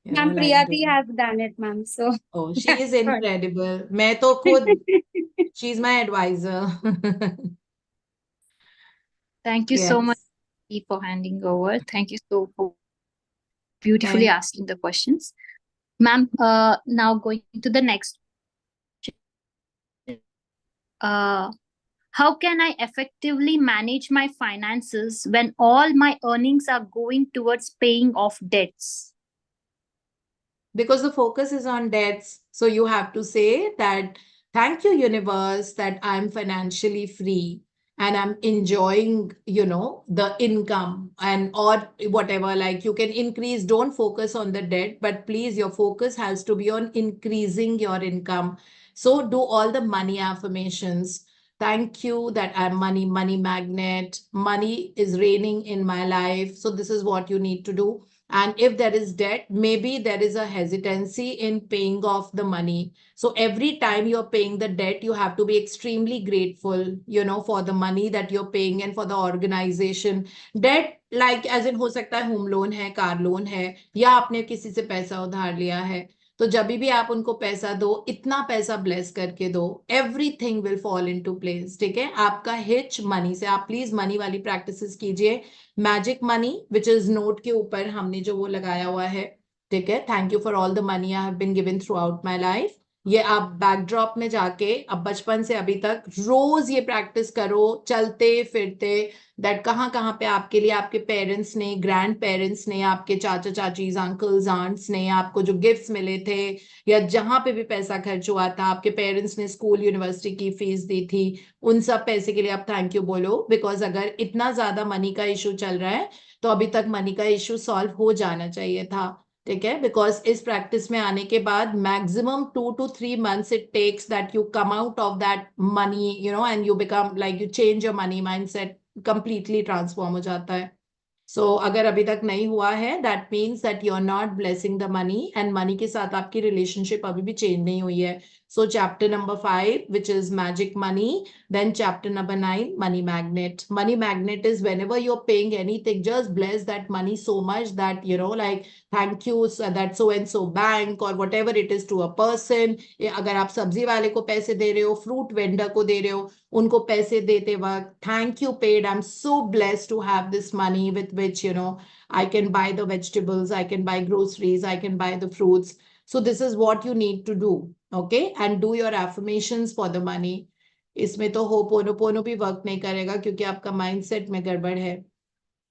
Ma'am, like Priyati has done it, ma'am. So oh, she that's is good. incredible. मैं तो खुद, she's my advisor. Thank you so much Yes. for handing over. Thank you so for beautifully Thank asking the questions. Ma'am, now going to the next. How can I effectively manage my finances when all my earnings are going towards paying off debts? because the focus is on debts. So you have to say that, thank you, universe, that I'm financially free and I'm enjoying, the income and or whatever. Like you can increase, don't focus on the debt, but please, your focus has to be on increasing your income. So do all the money affirmations. Thank you that I'm money magnet. Money is raining in my life. So this is what you need to do. And if there is debt, maybe there is a hesitancy in paying off the money. So every time you're paying the debt, you have to be extremely grateful, for the money that you're paying and for the organization. Debt, like as in हो सकता है home loan है, car loan है, या आपने किसी से पैसा उधार लिया है. तो जब भी आप उनको पैसा दो, इतना पैसा ब्लेस करके दो, everything will fall into place. ठीक है, आपका हिच मनी से. आप प्लीज मनी वाली प्रैक्टिसेस कीजिए. Magic money which is note के ऊपर हमने जो वो लगाया हुआ है. ठीक है, thank you for all the money I have been given throughout my life. ये आप बैकड्रॉप में जाके अब बचपन से अभी तक रोज ये प्रैक्टिस करो, चलते फिरते, दैट कहाँ कहाँ पे आपके लिए आपके पेरेंट्स ने, ग्रैंड पेरेंट्स ने, आपके चाचा चाचीज, अंकल्स, आंट्स ने आपको जो गिफ्ट्स मिले थे, या जहां पे भी पैसा खर्च हुआ था, आपके पेरेंट्स ने स्कूल यूनिवर्सिटी की फीस दी थी, उन सब पैसे के लिए आप थैंक यू बोलो. बिकॉज अगर इतना ज्यादा मनी का इशू चल रहा है तो अभी तक मनी का इशू सॉल्व हो जाना चाहिए था. ठीक है, बिकॉज इस प्रैक्टिस में आने के बाद maximum 2 to 3 months it takes that you come out of that money, and you become like, you change your money mindset, completely transform हो जाता है. सो अगर अभी तक नहीं हुआ है, that means that you are not blessing the money, and money के साथ आपकी रिलेशनशिप अभी भी चेंज नहीं हुई है. सो chapter number 5 which is magic money, then chapter number 9, money magnet. Money magnet is whenever you're paying anything, just bless that money so much that, like, thank you so that so and so bank or whatever it is to a person. अगर आप सब्जी वाले को पैसे दे रहे हो, fruit vendor को दे रहे हो, उनको पैसे देते वक्त thank you paid. I'm so blessed to have this money with which, I can buy the vegetables, I can buy groceries, I can buy the fruits. So this is what you need to do. Okay, and do your affirmations for the money. इसमें तो ho'oponopono भी work नहीं करेगा क्योंकि आपका mindset में गड़बड़ है.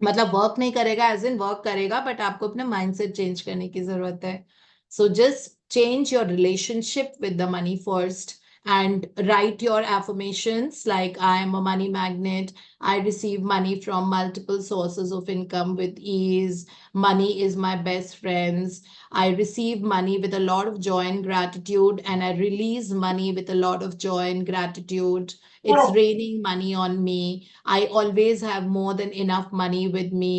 मतलब वर्क नहीं करेगा एज इन वर्क करेगा, बट आपको अपना माइंडसेट चेंज करने की जरूरत है. So just change your relationship with the money first and write your affirmations like, I am a money magnet, I receive money from multiple sources of income with ease, money is my best friends, I receive money with a lot of joy and gratitude, and I release money with a lot of joy and gratitude. It's raining money on me, I always have more than enough money with me,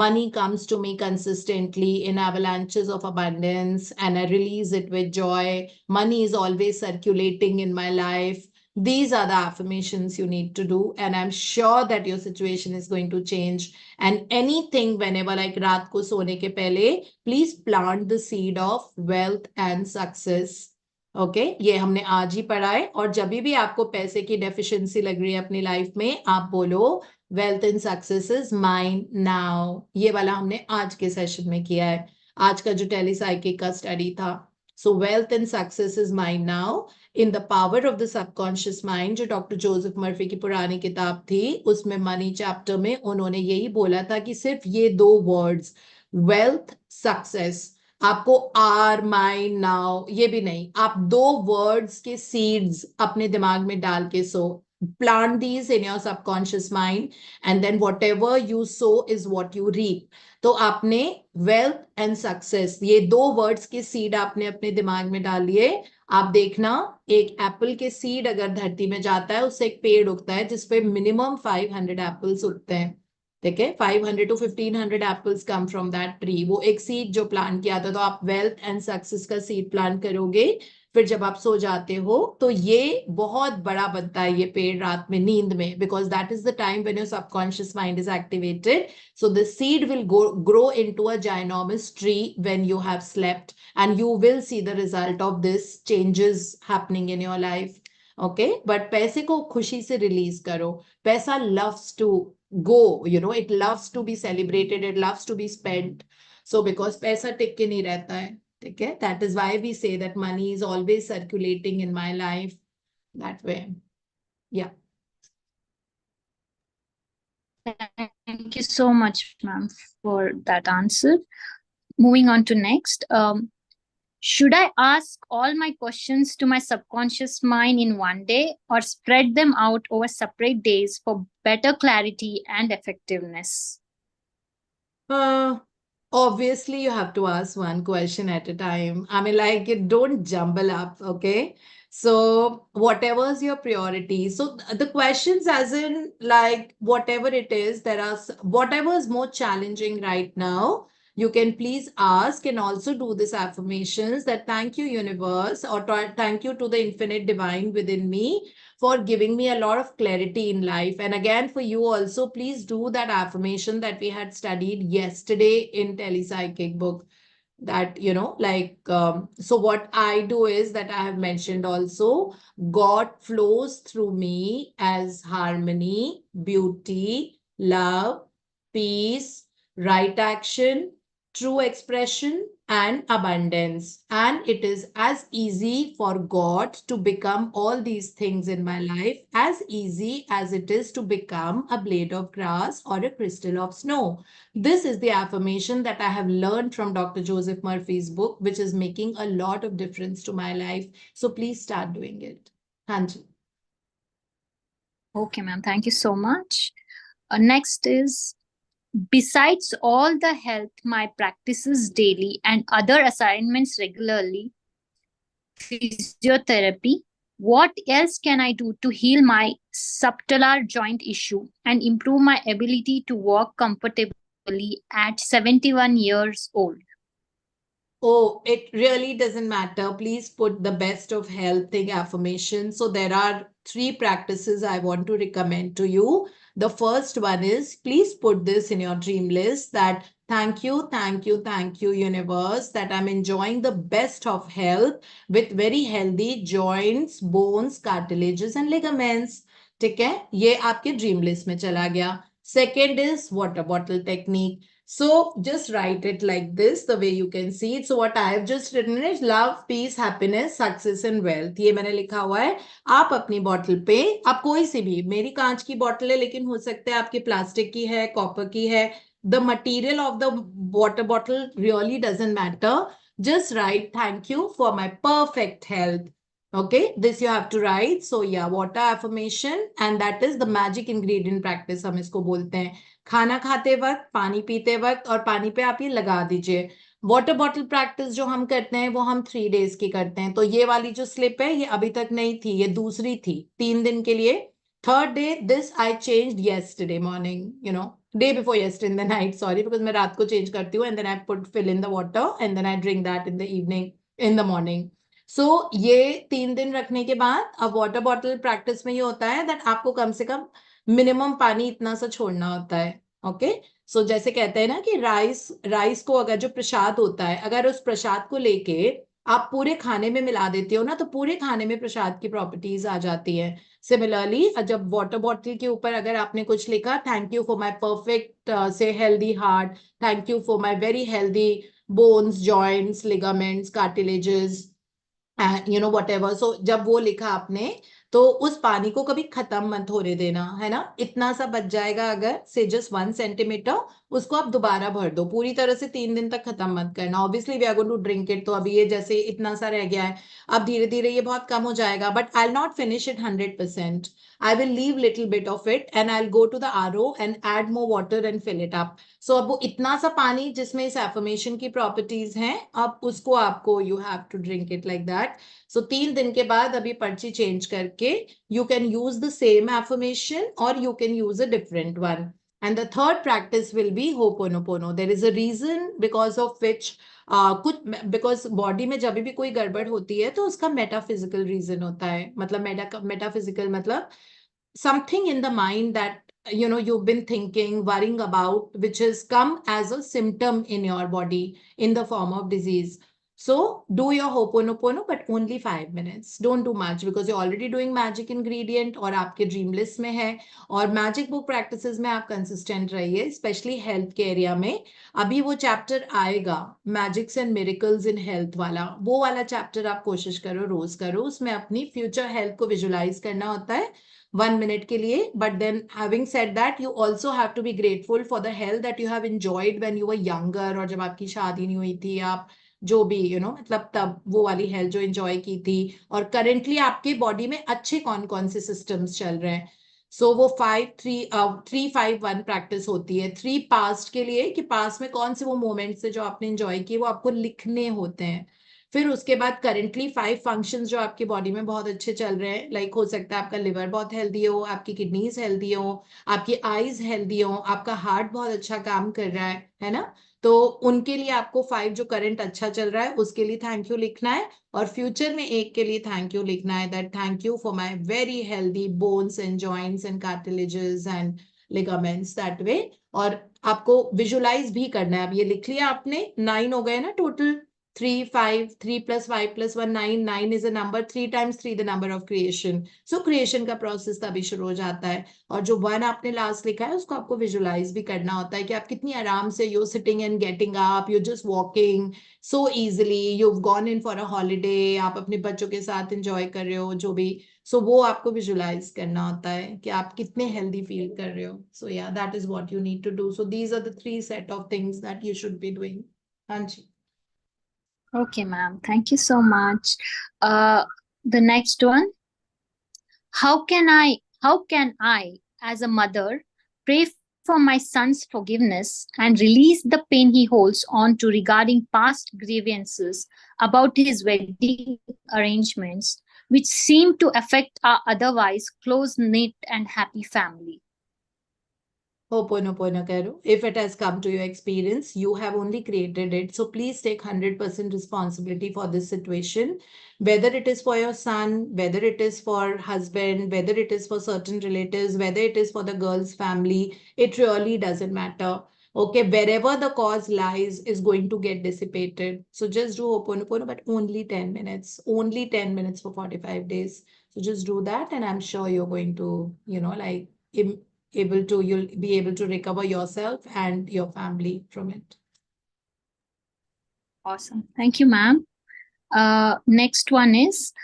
money comes to me consistently in avalanches of abundance, and I release it with joy. Money is always circulating in my life. These are the affirmations you need to do, and I'm sure that your situation is going to change. And anything, whenever, like रात को सोने के पहले, please plant the seed of wealth and success. Okay, ये हमने आज ही पढ़ा है. और जब भी आपको पैसे की डेफिशिएंसी लग रही है अपनी लाइफ में, आप बोलो wealth and success is mine now. ये वाला हमने आज के सेशन में किया है, आज का जो टेलीसाइकिक का स्टडी था. सो wealth and success is mine now in the power of the subconscious mind, जो डॉक्टर जोसेफ मर्फी की पुरानी किताब थी, उसमें मनी चैप्टर में उन्होंने यही बोला था कि सिर्फ ये 2 वर्ड्स, वेल्थ सक्सेस, आपको आर माइन नाउ ये भी नहीं, आप 2 वर्ड्स के सीड्स अपने दिमाग में डाल के सो. Plant these in your subconscious mind, and then whatever you sow is what you reap. तो आपने wealth and success, ये 2 words के seed आपने अपने दिमाग में डाल लिए. आप देखना, एक एप्पल के सीड अगर धरती में जाता है, उससे एक पेड़ उगता है जिसपे मिनिमम 500 एप्पल्स उगते हैं. ठीक है, 500 to 1500 apples come from that tree. वो एक सीड जो प्लांट किया था. तो आप वेल्थ एंड सक्सेस का सीड प्लांट करोगे, फिर जब आप सो जाते हो तो ये बहुत बड़ा बनता है, ये पेड़ रात में नींद में, because that is the time when your subconscious mind is activated. So the seed will grow into a ginormous tree when you have slept, and you will see the result of this changes happening in your life. Okay, but पैसे को खुशी से release करो. पैसा loves to go, it loves to be celebrated, it loves to be spent. So because पैसा टिक के नहीं रहता है. ठीक है, that is why we say that money is always circulating in my life that way. Yeah. Thank you so much, ma'am, for that answer. Moving on to next. Should I ask all my questions to my subconscious mind in one day, or spread them out over separate days for better clarity and effectiveness? Obviously, you have to ask one question at a time. I mean, like, you don't jumble up, okay? So whatever's your priority. So the questions as in like whatever it is, whatever is more challenging right now, you can please ask and also do this affirmations that thank you universe or thank you to the infinite divine within me for giving me a lot of clarity in life. And again, for you also, please do that affirmation that we had studied yesterday in Telepsychic book that so what I do is that I have mentioned also, God flows through me as harmony, beauty, love, peace, right action, true expression, and abundance. And it is as easy for God to become all these things in my life as easy as it is to become a blade of grass or a crystal of snow. This is the affirmation that I have learned from Dr. Joseph Murphy's book, which is making a lot of difference to my life. So please start doing it. Hanji. Okay, ma'am. Thank you so much. Next is, besides all the health, my practices daily and other assignments regularly, physiotherapy, what else can I do to heal my subtalar joint issue and improve my ability to walk comfortably at 71 years old? Oh, it really doesn't matter. Please put the best of health thing affirmation. So there are 3 practices I want to recommend to you. The first one is please put this in your dream list that thank you, thank you, thank you, universe, that I'm enjoying the best of health with very healthy joints, bones, cartilages and ligaments. ठीक है, ये आपके dream list में चला गया. Second is water bottle technique. So just write it like this, the way you can see it. So what I have just written is love, peace, happiness, success and wealth. ये मैंने लिखा हुआ है. आप अपनी बॉटल पे, आप कोई सी भी, मेरी कांच की बॉटल है लेकिन हो सकता है आपकी प्लास्टिक की है, कॉपर की है. The material of the water bottle really doesn't matter. Just write thank you for my perfect health. Okay, this you have to write. So yeah, water affirmation, and that is the magic ingredient practice हम इसको बोलते हैं. खाना खाते वक्त, पानी पीते वक्त और पानी पे आप ये लगा दीजिए. वाटर बॉटल प्रैक्टिस जो हम करते हैं वो हम 3 डेज की करते हैं. तो ये वाली जो स्लिप है ये अभी तक नहीं थी, ये दूसरी थी 3 दिन के लिए. Third day this I changed yesterday morning, day before yesterday in the night, sorry, because मैं रात को चेंज करती हूँ and then I fill in the water and then I drink that in the evening, in the morning. So ये 3 दिन रखने के बाद अब वाटर बॉटल प्रैक्टिस में ये होता है दैट आपको कम से कम मिनिमम पानी इतना सा छोड़ना होता है. ओके, सो जैसे कहते हैं ना कि राइस को अगर जो प्रसाद होता है, अगर उस प्रसाद को लेके आप पूरे खाने में मिला देते हो ना, तो पूरे खाने में प्रसाद की प्रॉपर्टीज आ जाती है. सिमिलरली जब वाटर बॉटल के ऊपर अगर आपने कुछ लिखा thank you for my perfect से healthy heart, thank you for my very healthy bones, joints, ligaments, cartilages, whatever. So जब वो लिखा आपने तो उस पानी को कभी खत्म मत होने देना, है ना. इतना सा बच जाएगा अगर से जस्ट 1 सेंटीमीटर, उसको आप दोबारा भर दो. पूरी तरह से 3 दिन तक खत्म मत करना. Obviously we are going to drink it. तो अभी ये जैसे इतना सा रह गया है, अब धीरे धीरे ये बहुत कम हो जाएगा, but I will not finish it 100%. I will leave little bit of it and I'll go to the RO and add more water and fill it up. So अब वो इतना सा पानी जिसमें इस एफर्मेशन की प्रॉपर्टीज हैं, अब उसको आपको you have to drink it like that. So 3 दिन के बाद अभी पर्ची चेंज करके you can use the same affirmation or you can use a different one. And the third practice will be Ho'oponopono. There is a reason because of which कुछ because body में जब भी कोई गड़बड़ होती है तो उसका मेटाफिजिकल रीजन होता है. मतलब मेटाफिजिकल मतलब something in the mind that you've been thinking, worrying about, which has come as a symptom in your body in the form of disease. So do your Ho'oponopono, but only 5 minutes. Don't do much because you're already doing magic ingredient और आपके dream list में है. और magic book practices में आप consistent रहिए, specially health के area में. अभी वो चैप्टर आएगा magics and miracles in health वाला, वो वाला चैप्टर आप कोशिश करो, रोज करो. उसमें अपनी फ्यूचर हेल्थ को विजुलाइज करना होता है 1 minute के लिए. But then having said that, you also have to be grateful for the health that you have enjoyed when you were younger, और जब आपकी शादी नहीं हुई थी, आप जो भी मतलब तब वो वाली हेल्थ जो एंजॉय की थी, और करेंटली आपके बॉडी में अच्छे कौन कौन से सिस्टम्स चल रहे हैं. सो वो 3-5-1 प्रैक्टिस होती है. 3 पास्ट के लिए कि पास्ट में कौन से वो मोमेंट्स है जो आपने एंजॉय किए, वो आपको लिखने होते हैं. फिर उसके बाद करंटली 5 फंक्शंस जो आपकी बॉडी में बहुत अच्छे चल रहे हैं, लाइक हो सकता है आपका लिवर बहुत हेल्दी हो, आपकी किडनीज हेल्दी हो, आपकी आईज हेल्दी हो, आपका हार्ट बहुत अच्छा काम कर रहा है ना? तो उनके लिए आपको 5 जो करंट अच्छा चल रहा है उसके लिए थैंक यू लिखना है, और फ्यूचर में एक के लिए थैंक यू लिखना है, that thank you for my very healthy bones and joints and cartilages and ligaments, that way. और आपको विजुलाइज भी करना है। अब ये लिख लिया आपने, 9 हो गए ना total, 3, 5, 3 plus 5 plus 1, 9, 9 is a number, 3 times 3 the number of creation. So creation का process तभी शुरू हो जाता है। और जो 1 आपने लास्ट लिखा है उसको आपको विजुलाइज भी करना होता है कि आप कितनी आराम से you're sitting and getting up, you're just walking so easily, you've gone in for a holiday, आप अपने बच्चों के साथ enjoy कर रहे हो जो भी, so वो आपको विजुलाइज करना होता है कि आप कितने हेल्दी फील कर रहे हो। So yeah, that is what you need to do. So these are the 3 set of things that you should be doing. हाँ जी। Okay, ma'am. Thank you so much. The next one. How can I, as a mother, pray for my son's forgiveness and release the pain he holds on to regarding past grievances about his wedding arrangements, which seem to affect our otherwise close-knit and happy family? Ho'oponopono karo. If it has come to your experience, you have only created it. So please take 100% responsibility for this situation. Whether it is for your son, whether it is for husband, whether it is for certain relatives, whether it is for the girl's family, it really doesn't matter. Okay, wherever the cause lies is going to get dissipated. So just do Ho'oponopono, but only 10 minutes. Only 10 minutes for 45 days. So just do that, and I'm sure you're going to, you'll be able to recover yourself and your family from it. Awesome. Thank you, ma'am. Next one is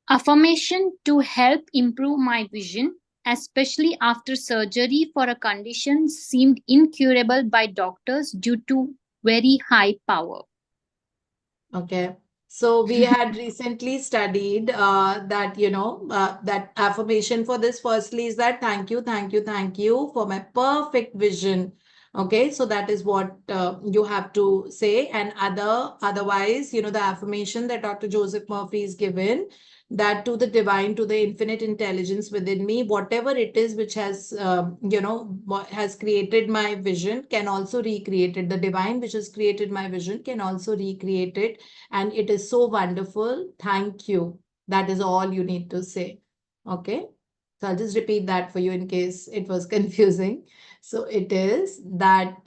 affirmation to help improve my vision, especially after surgery for a condition seemed incurable by doctors due to very high power. Okay. So we had recently studied that, that affirmation for this firstly is that thank you, thank you, thank you for my perfect vision. Okay, so that is what you have to say. And otherwise, the affirmation that Dr. Joseph Murphy is given, that to the divine, to the infinite intelligence within me, whatever it is which has, has created my vision can also recreate it. The divine which has created my vision can also recreate it. And it is so wonderful. Thank you. That is all you need to say. Okay. So I'll just repeat that for you in case it was confusing. So it is that,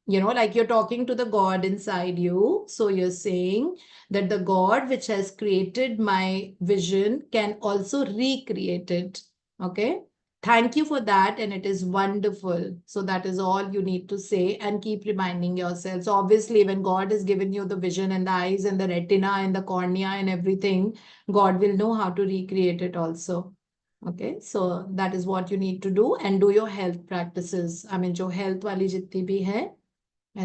like you're talking to the God inside you. So you're saying that the God which has created my vision can also recreate it. Okay. Thank you for that. And it is wonderful. So that is all you need to say and keep reminding yourself. So obviously, when God has given you the vision and the eyes and the retina and the cornea and everything, God will know how to recreate it also. Okay, so that is what you need to do, and do your health practices. I mean, jo health wali jitni bhi hai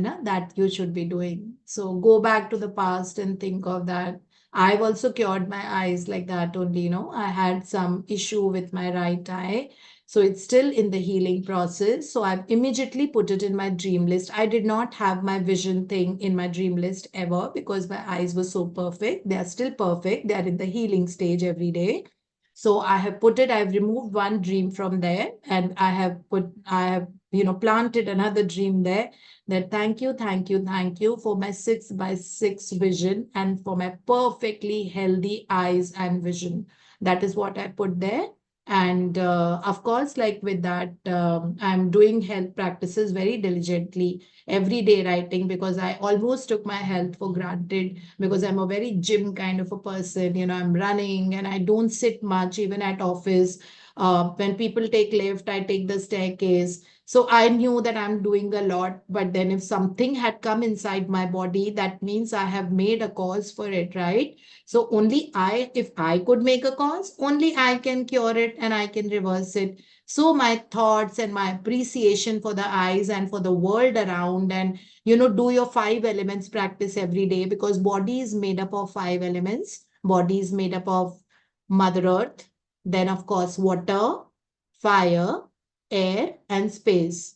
na, that you should be doing. So go back to the past and think of that. I've also cured my eyes like that only, I had some issue with my right eye. So it's still in the healing process. So I've immediately put it in my dream list. I did not have my vision thing in my dream list ever because my eyes were so perfect. They are still perfect. They are in the healing stage every day. So I have put it, I've removed one dream from there, and I have planted another dream there, that thank you, thank you, thank you for my 6x6 vision and for my perfectly healthy eyes and vision. That is what I put there. And of course, like with that, I'm doing health practices very diligently every day, writing, because I almost took my health for granted because I'm a very gym kind of a person. I'm running and I don't sit much even at office. When people take lift, I take the staircase. So I knew that I'm doing a lot, but then if something had come inside my body, that means I have made a cause for it, right? So if I could make a cause, only I can cure it and I can reverse it. So my thoughts and my appreciation for the eyes and for the world around, and do your 5 elements practice every day, because body is made up of 5 elements. Body is made up of Mother Earth, then of course water, fire, air, and space.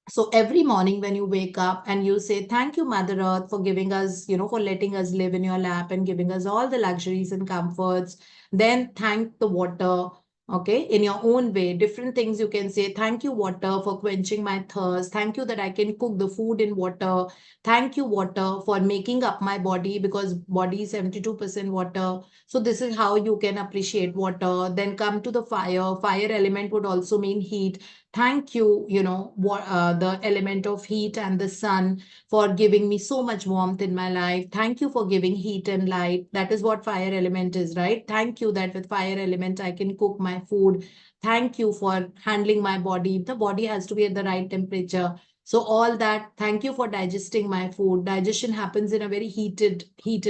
So every morning when you wake up and you say, thank you, Mother Earth, for giving us, for letting us live in your lap and giving us all the luxuries and comforts. Then thank the water, okay, in your own way. Different things you can say. Thank you, water, for quenching my thirst. Thank you that I can cook the food in water. Thank you, water, for making up my body, because body is 72% water. So this is how you can appreciate water. Then come to the fire. Fire element would also mean heat. Thank you, the element of heat and the sun, for giving me so much warmth in my life. Thank you for giving heat and light. That is what fire element is, right? Thank you that with fire element I can cook my food. Thank you for handling my body. The body has to be at the right temperature. So all that, thank you for digesting my food. Digestion happens in a very heated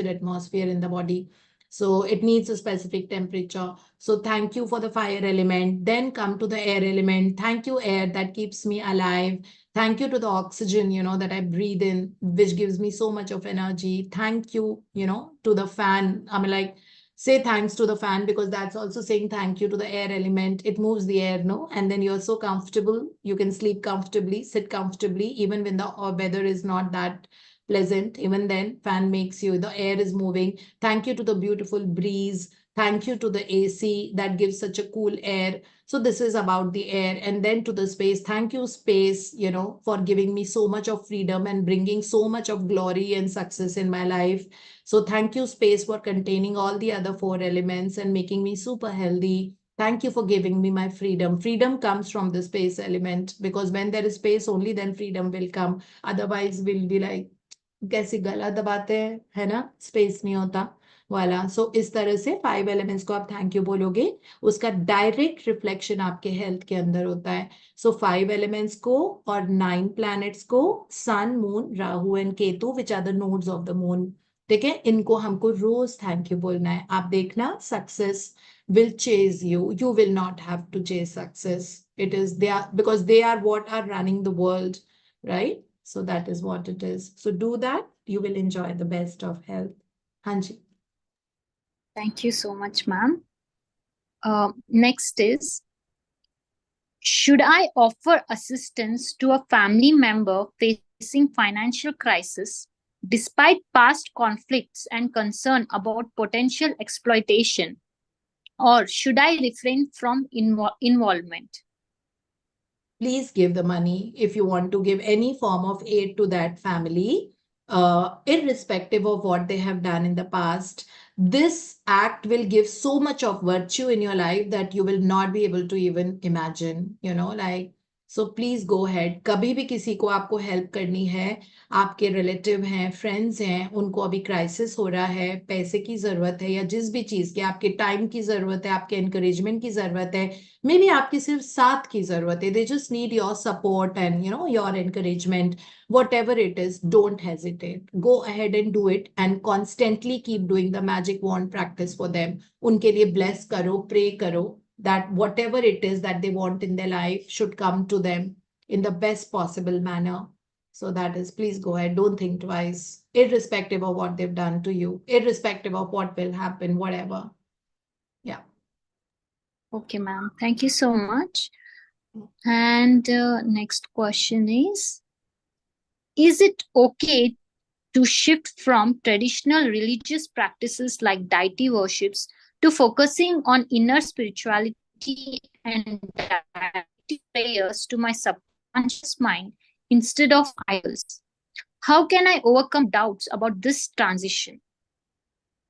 atmosphere in the body. So it needs a specific temperature. So thank you for the fire element. Then come to the air element. Thank you, air, that keeps me alive. Thank you to the oxygen, that I breathe in, which gives me so much of energy. Thank you, to the fan. I mean, like, say thanks to the fan, because that's also saying thank you to the air element. It moves the air, no? And then you're so comfortable. You can sleep comfortably, sit comfortably, even when the weather is not that pleasant. Even then, fan makes you, the air is moving. Thank you to the beautiful breeze. Thank you to the AC that gives such a cool air. So this is about the air. And then to the space. Thank you, space, for giving me so much of freedom and bringing so much of glory and success in my life. So thank you, space, for containing all the other four elements and making me super healthy. Thank you for giving me my freedom. Freedom comes from the space element, because when there is space, only then freedom will come. Otherwise, we'll be like, कैसी गला दबाते हैं, है ना, space नहीं होता वाला. सो इस तरह से 5 एलिमेंट्स को आप थैंक यू बोलोगे, उसका डायरेक्ट रिफ्लेक्शन आपके हेल्थ के अंदर होता है. सो 5 एलिमेंट्स को और 9 प्लैनेट्स को, sun, moon, Rahu and Ketu, which are the nodes of the moon. ठीक है, इनको हमको रोज थैंक यू बोलना है. आप देखना, success will chase you. You will not have to chase success. It is there because they are what are running the world, right? So that is what it is. So do that. You will enjoy the best of health. Hanji. Thank you so much, ma'am. Next is, should I offer assistance to a family member facing financial crisis despite past conflicts and concern about potential exploitation? Or should I refrain from involvement? Please give the money if you want to give any form of aid to that family, irrespective of what they have done in the past. This act will give so much of virtue in your life that you will not be able to even imagine, so please go ahead. कभी भी किसी को आपको help करनी है, आपके relative हैं, friends हैं, उनको अभी क्राइसिस हो रहा है, पैसे की जरूरत है या जिस भी चीज की, आपके टाइम की जरूरत है, आपके एनकरेजमेंट की जरूरत है, मे बी आपकी सिर्फ साथ की जरूरत है, they just need your support and your encouragement. Whatever it is, don't hesitate. Go ahead and do it and constantly keep doing the magic wand practice for them. उनके लिए bless करो, pray करो that whatever it is that they want in their life should come to them in the best possible manner. So that is, please go ahead. Don't think twice, irrespective of what they've done to you, irrespective of what will happen, whatever. Yeah. Okay, ma'am. Thank you so much. And next question is it okay to shift from traditional religious practices like deity worships to focusing on inner spirituality and directing prayers to my subconscious mind instead of idols? How can I overcome doubts about this transition?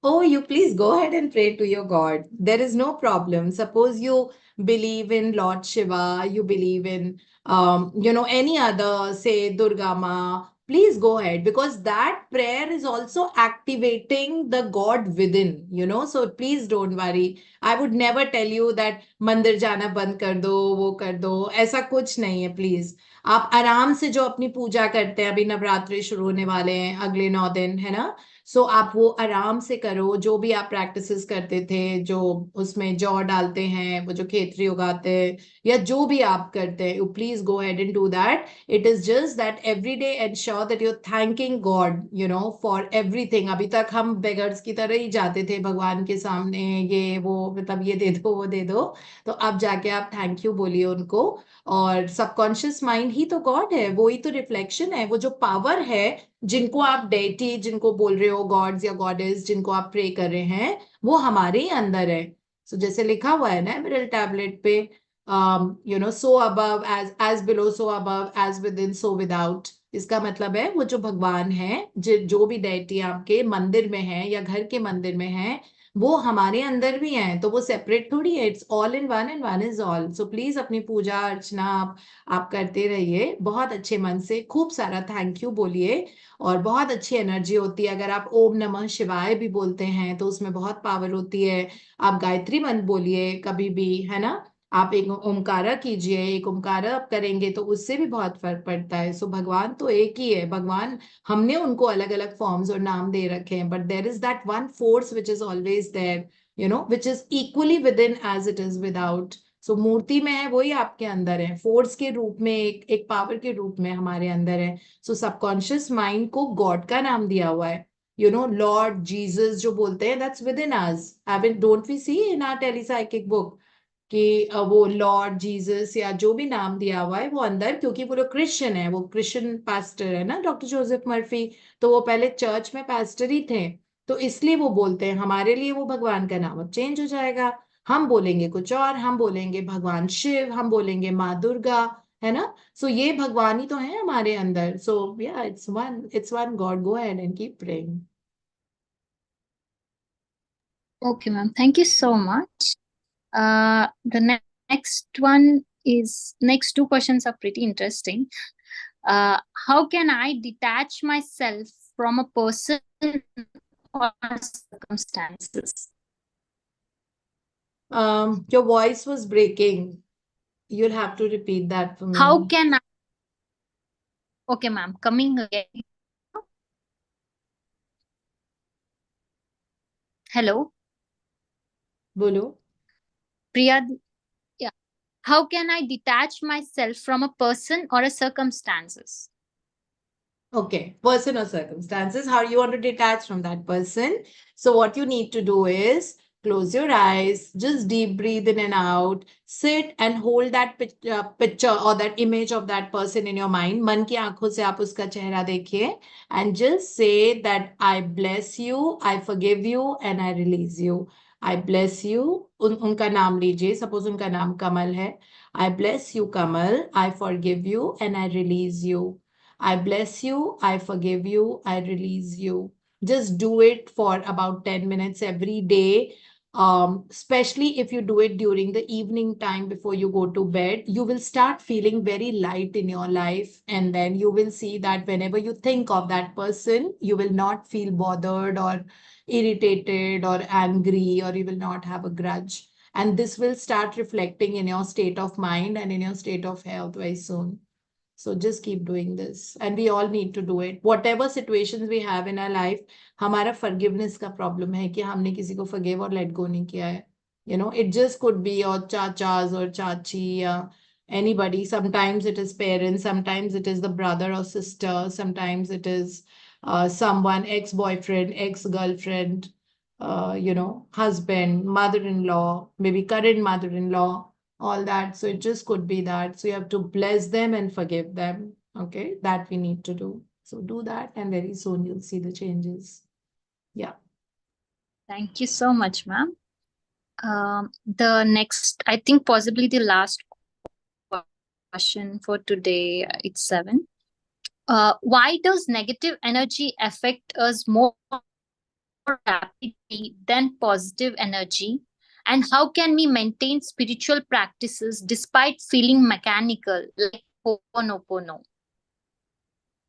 Oh, you please go ahead and pray to your God. There is no problem. Suppose you believe in Lord Shiva, you believe in, any other, say Durga Ma, please go ahead, because that prayer is also activating the God within, so please don't worry. I would never tell you that मंदिर जाना बंद कर दो, वो कर दो, ऐसा कुछ नहीं है. प्लीज आप आराम से जो अपनी पूजा करते हैं, अभी नवरात्रि शुरू होने वाले हैं अगले 9 दिन, है ना. सो आप वो आराम से करो, जो भी आप प्रैक्टिसेस करते थे, जो उसमें जौ डालते हैं, वो जो खेतरी उगाते हैं, या जो भी आप करते हैं, you please go ahead and do that. It is just that every day ensure that you are thanking God, you know, for everything. अभी तक हम बेगर्स की तरह ही जाते थे भगवान के सामने, ये वो, मतलब ये दे दो वो दे दो. तो अब जाके आप थैंक यू बोलिए उनको. और सबकॉन्शियस माइंड ही तो गॉड है, वो ही तो रिफ्लेक्शन है, वो जो पावर है, जिनको आप डेटी जिनको बोल रहे हो, गॉड्स या गॉडेस जिनको आप प्रे कर रहे हैं, वो हमारे ही अंदर है. सो जैसे लिखा हुआ है ना एमरल्ड टैबलेट पे, you know, so above as below, so above as within so without. इसका मतलब है वो जो भगवान है, जो भी डेटी आपके मंदिर में है या घर के मंदिर में है, वो हमारे अंदर भी है. तो वो सेपरेट थोड़ी है, it's all in one and one is all. So please अपनी पूजा अर्चना आप करते रहिए बहुत अच्छे मन से, खूब सारा थैंक यू बोलिए, और बहुत अच्छी एनर्जी होती है. अगर आप ओम नमः शिवाय भी बोलते हैं तो उसमें बहुत पावर होती है. आप गायत्री मंत्र बोलिए कभी भी, है ना. आप एक ओमकारा कीजिए, एक ओमकारा आप करेंगे तो उससे भी बहुत फर्क पड़ता है. सो भगवान तो एक ही है. भगवान, हमने उनको अलग अलग फॉर्म्स और नाम दे रखे हैं, but there is that one force which is always there, you know, which is equally within as it is without. So मूर्ति में है, वही आपके अंदर है, फोर्स के रूप में, एक पावर के रूप में हमारे अंदर है. सो सबकॉन्शियस माइंड को गॉड का नाम दिया हुआ है. यू नो, लॉर्ड जीसस जो बोलते हैं, that's within us. I mean, don't we see in our telepsychic book कि वो लॉर्ड जीसस या जो भी नाम दिया हुआ है वो अंदर, क्योंकि वो लोग क्रिश्चियन है, वो क्रिश्चियन पास्टर है ना, डॉक्टर जोसेफ मर्फी. तो वो पहले चर्च में पास्टर ही थे, तो इसलिए वो बोलते हैं. हमारे लिए वो भगवान का नाम अब चेंज हो जाएगा. हम बोलेंगे कुछ और, हम बोलेंगे भगवान शिव, हम बोलेंगे माँ दुर्गा, है ना. सो ये भगवान ही तो है हमारे अंदर. सो या, it's one God. Go ahead and keep praying. Okay, ma'am. Thank you so much. Next one is next two questions are pretty interesting. How can I detach myself from a person or circumstances? Your voice was breaking. You'll have to repeat that for me. How can I? Okay, ma'am. Coming again. Hello, Bolo. Priya. Yeah. How can I detach myself from a person or a circumstances? Okay, person or circumstances, how you want to detach from that person. So what you need to do is close your eyes, just deep breathe in and out, sit and hold that picture or that image of that person in your mind. मन की आंखों से आप उसका चेहरा देखिए and just say that I bless you, I forgive you and I release you. I bless you. उनका नाम लीजिए. Suppose उनका नाम कमल है. I bless you, Kamal. I forgive you and I release you. I bless you, I forgive you, I release you. Just do it for about 10 minutes every day. Especially if you do it during the evening time before you go to bed, you will start feeling very light in your life. And then you will see that whenever you think of that person, you will not feel bothered or irritated or angry, or you will not have a grudge. And this will start reflecting in your state of mind and in your state of health very soon. So just keep doing this. And we all need to do it. Whatever situations we have in our life, हमारा forgiveness का problem है कि हमने किसी को forgive और let go नहीं किया है. You know, it just could be your chachas or chachi or anybody. Sometimes it is parents, sometimes it is the brother or sister, sometimes it is someone, ex-boyfriend, ex-girlfriend, you know, husband, mother-in-law, maybe current mother-in-law, all that. So it just could be that. So you have to bless them and forgive them. Okay, that we need to do. So do that, and very soon you'll see the changes. Yeah. Thank you so much, ma'am. The next, I think possibly the last question for today, it's 7. Why does negative energy affect us more rapidly than positive energy? And how can we maintain spiritual practices despite feeling mechanical, like Ho'oponopono?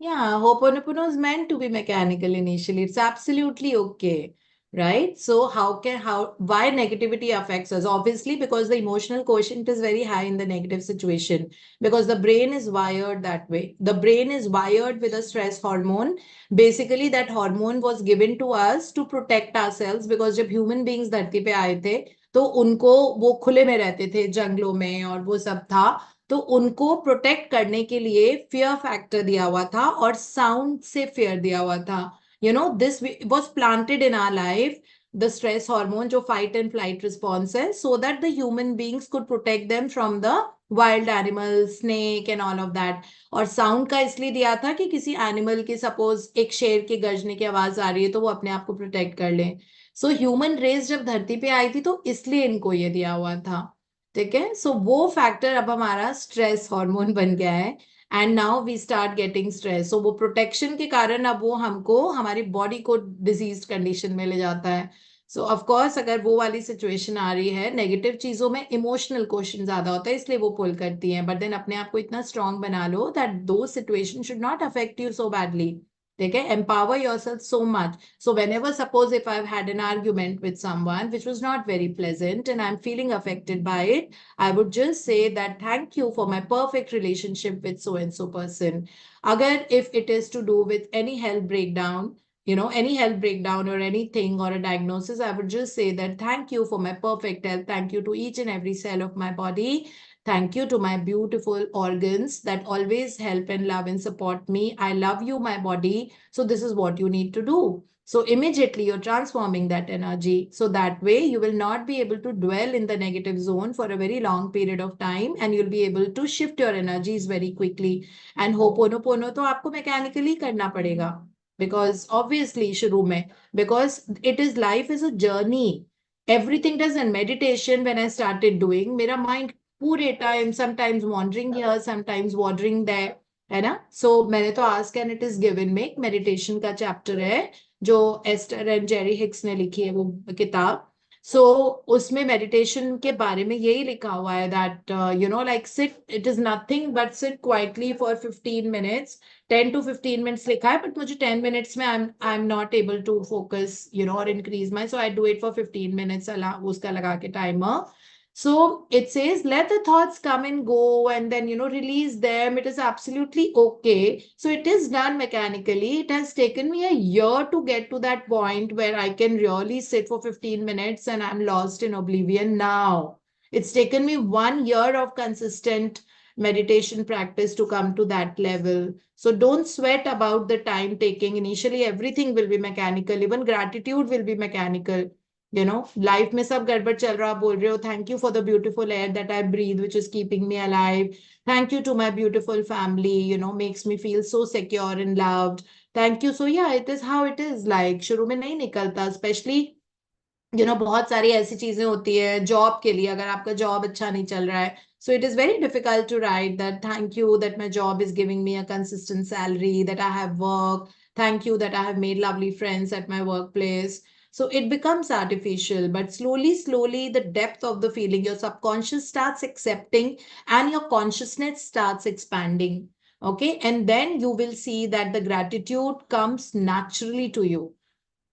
Yeah, Ho'oponopono is meant to be mechanical initially. It's absolutely okay. right? So why negativity affects us? Obviously, because the emotional quotient is very high in the negative situation, because the brain is wired that way. The brain is wired with a stress hormone. Basically, that hormone was given to us to protect ourselves, because जब human beings धरती पे आए थे, तो उनको वो खुले में रहते थे, जंगलों में और वो सब था, तो उनको प्रोटेक्ट करने के लिए फियर फैक्टर दिया हुआ था और साउंड से फियर दिया हुआ था. This was planted in our life, the stress hormone, जो fight and flight response है, so that the human beings could protect them from the wild animals, snake and all of that. और sound का इसलिए दिया था कि किसी animal की, सपोज एक शेर के गरजने की आवाज आ रही है, तो वो अपने आप को प्रोटेक्ट कर ले. सो ह्यूमन रेस जब धरती पे आई थी, तो इसलिए इनको ये दिया हुआ था. ठीक है. सो वो फैक्टर अब हमारा स्ट्रेस हार्मोन बन गया है, and now we start getting stress. So वो प्रोटेक्शन के कारण अब वो हमको, हमारी बॉडी को डिजीज कंडीशन में ले जाता है. सो ऑफ कोर्स अगर वो वाली सिचुएशन आ रही है, नेगेटिव चीजों में इमोशनल क्वेश्चन ज्यादा होता है, इसलिए वो पुल करती हैं. बट देन अपने आप को इतना स्ट्रांग बना लो दैट दो situation should not affect you so badly. ठीक है. Empower yourself so much. So whenever, suppose if I've had an argument with someone which was not very pleasant and I'm feeling affected by it, I would just say that thank you for my perfect relationship with so and so person. Agar if it is to do with any health breakdown, any health breakdown or anything or a diagnosis, I would just say that thank you for my perfect health. Thank you to each and every cell of my body. Thank you to my beautiful organs that always help and love and support me. I love you, my body. So this is what you need to do. So immediately you're transforming that energy. So that way you will not be able to dwell in the negative zone for a very long period of time, and you'll be able to shift your energies very quickly. And Ho'oponopono to आपको mechanically करना पड़ेगा. Because obviously शुरू में, because it is, life is a journey. Everything does. In meditation, when I started doing, मेरा mind पूरे time sometimes wandering here, sometimes wandering there, है ना. सो मैंने तो ask and it is given में एक मेडिटेशन का चैप्टर है जो एस्टर एंड जेरी हिक्स ने लिखी है वो किताब. सो उसमें मेडिटेशन के बारे में यही लिखा हुआ है that like sit, it is nothing but sit quietly for 15 minutes. 10 to 15 minutes लिखा है, बट मुझे 10 minutes में I am not able to focus और increase my, so I do it for 15 minutes, उसका लगा के timer. So it says, let the thoughts come and go and then, release them. It is absolutely okay. So it is done mechanically. It has taken me a year to get to that point where I can really sit for 15 minutes and I'm lost in oblivion now. It's taken me 1 year of consistent meditation practice to come to that level. So don't sweat about the time taking. Initially, everything will be mechanical. Even gratitude will be mechanical. Life में सब गड़बड़ चल रहा, बोल रहे हो thank you for the beautiful air that I breathe which is keeping me alive. Thank you to my beautiful family, makes me feel so secure and loved. Thank you. So yeah it is how it is. Like शुरू में नहीं निकलता, specially बहुत सारी ऐसी चीजें होती है जॉब के लिए, अगर आपका जॉब अच्छा नहीं चल रहा है, so it is very difficult to write that thank you that my job is giving me a consistent salary, that I have work, thank you that I have made lovely friends at my workplace. So it becomes artificial, but slowly the depth of the feeling, your subconscious starts accepting and your consciousness starts expanding. Okay. And then you will see that the gratitude comes naturally to you.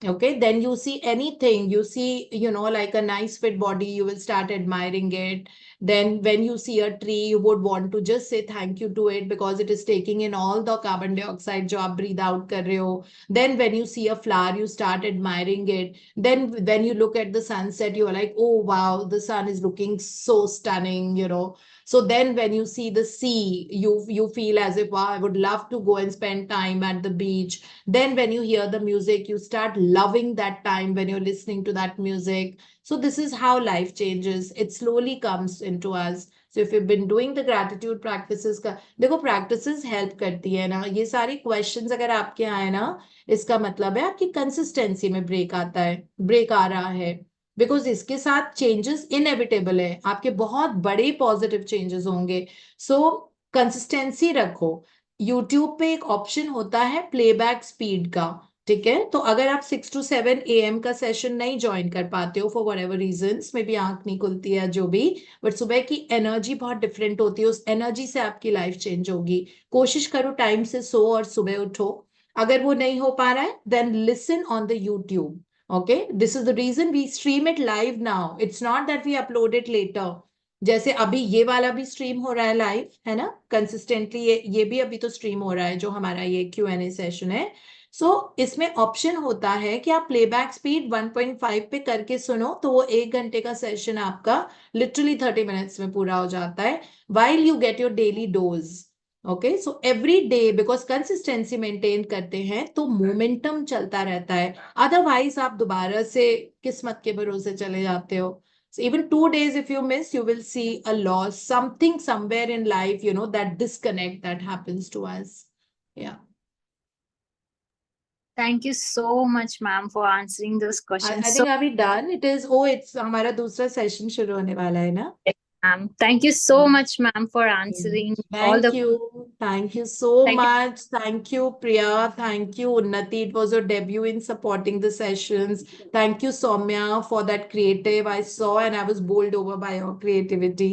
Okay, then you see anything, you see, like a nice fit body, you will start admiring it. Then when you see a tree, you would want to just say thank you to it because it is taking in all the carbon dioxide jo aap breathe out kar rahe ho. Then when you see a flower, you start admiring it. Then when you look at the sunset, you are like, oh wow, the sun is looking so stunning. So then when you see the sea, you feel as if, wow, I would love to go and spend time at the beach. Then when you hear the music, you start loving that time when you're listening to that music. So this is how life changes. It slowly comes into us. So if you've been doing the gratitude practices का, देखो practices help करती है ना, ये सारी questions अगर आपके आए ना, इसका मतलब है आपकी consistency में break आता है, break आ रहा है. बिकॉज इसके साथ चेंजेस इनएविटेबल है, आपके बहुत बड़े पॉजिटिव चेंजेस होंगे. सो कंसिस्टेंसी रखो. यूट्यूब पे एक ऑप्शन होता है प्लेबैक स्पीड का. ठीक है. तो अगर आप 6 to 7 AM का सेशन नहीं ज्वाइन कर पाते हो for whatever reasons, maybe आंख नहीं खुलती है जो भी, बट सुबह की एनर्जी बहुत डिफरेंट होती है, उस एनर्जी से आपकी लाइफ चेंज होगी. कोशिश करो टाइम से सो और सुबह उठो. अगर वो नहीं हो पा रहा है, then listen on the YouTube. Okay, this is the reason we stream it live now. It's not that we upload it later. जैसे अभी ये वाला भी स्ट्रीम हो रहा है लाइव, है ना, कंसिस्टेंटली ये भी अभी तो स्ट्रीम हो रहा है, जो हमारा ये Q&A सेशन है. सो इसमें ऑप्शन होता है कि आप प्लेबैक स्पीड 1.5 पे करके सुनो, तो वो 1 घंटे का सेशन आपका लिटरली 30 मिनट्स में पूरा हो जाता है, while you get your daily dose. Okay, so every day, because consistency maintain करते हैं तो मोमेंटम चलता रहता है. अदरवाइज आप दोबारा से किस्मत के भरोसे चले जाते हो. So even 2 days if you miss, you will see a loss, something somewhere in life, that disconnect that happens to us. Yeah. Thank you so much, ma'am, for answering those I questions. think are we done? It's हमारा दूसरा session शुरू होने वाला है ना? Ma'am, thank you so much, ma'am, for answering all the. Thank you so Thank you. much. Thank you, Priya. Thank you, Unnati. It was your debut in supporting the sessions. Thank you, Soumya, for that creative I saw, and I was bowled over by your creativity.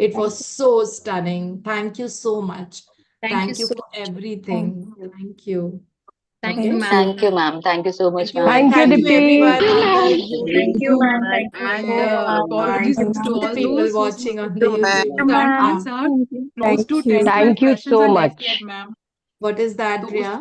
It was so stunning. Thank you so much. Thank you Thank you so for everything. Thank you. Thank Okay. you, ma'am. Thank you, ma'am. Thank you so much, Thank you, ma'am. and Thank you, thank you everyone on the Dipti. YouTube. Thank you, ma'am. Bye. Thank you And so much. Apologies and to the all people those watching on the who YouTube. can't Yeah. answer. Close Thank to you. 10, 12 Thank you questions so are much. left yet, ma'am. What is that, Those- Priya?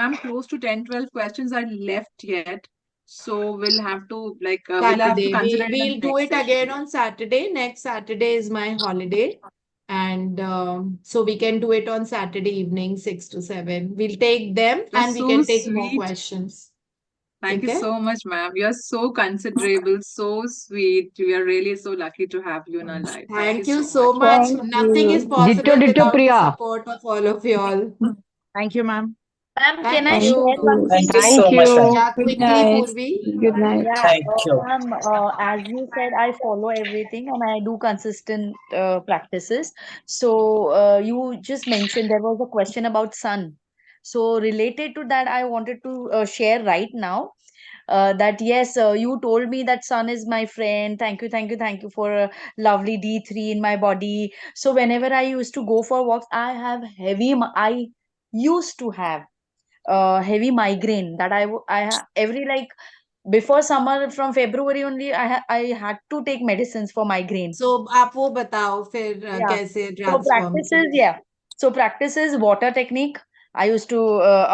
Ma'am, close to 10, 12 questions are left yet. So we'll have to we'll have to Saturday. consider it in We'll the do next it again session. on Saturday. Next Saturday is my holiday. And so we can do it on Saturday evening, 6 to 7. We'll take them You're and we so can take more sweet. questions. Thank you Okay? so much, ma'am. You're so considerable, so sweet. We are really so lucky to have you in our life. Thank you so much. much. Thank Nothing is you. possible Ditto, without the Priya. support of all of you all. Thank you, ma'am. Ma'am, can Thank I Thank you. share one you. thing? Thank you so Thank much, ma'am. you. Yeah, Good quickly, night. Purvi. Good night. Yeah, Thank you. ma'am, as you said, I follow everything and I do consistent practices. So you just mentioned there was a question about sun. So related to that, I wanted to share right now that yes, you told me that sun is my friend. Thank you, thank you, thank you for a lovely D3 in my body. So whenever I used to go for walks, I used to have heavy migraine that every like before summer from February only I had to take medicines for migraine. So आप वो बताओ फिर Yeah. कैसे So transform practices, किया? yeah. So practices water technique. I used to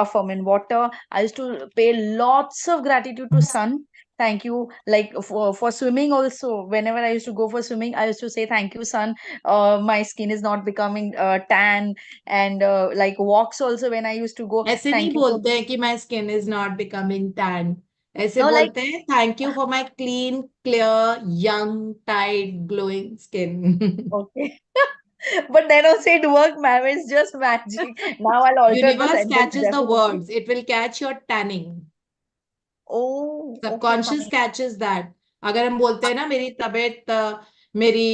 affirm in water. I used to pay lots of gratitude to sun. Thank you. Like for swimming also, whenever I used to go for swimming, I used to say thank you, sun. My skin is not becoming tan. And like walks also, when I used to go, ऐसे नहीं thank you for बोलते हैं कि my skin is not becoming tan. ऐसे no like बोलते हैं thank you for my clean, clear, young, tight, glowing skin. okay. But then also it worked, ma'am. It's just magic. Now I'll alter the Universe sentence catches the definitely. words. It will catch your tanning. Oh, okay, subconscious fine. Catches that. अगर हम बोलते हैं ना मेरी तबीयत मेरी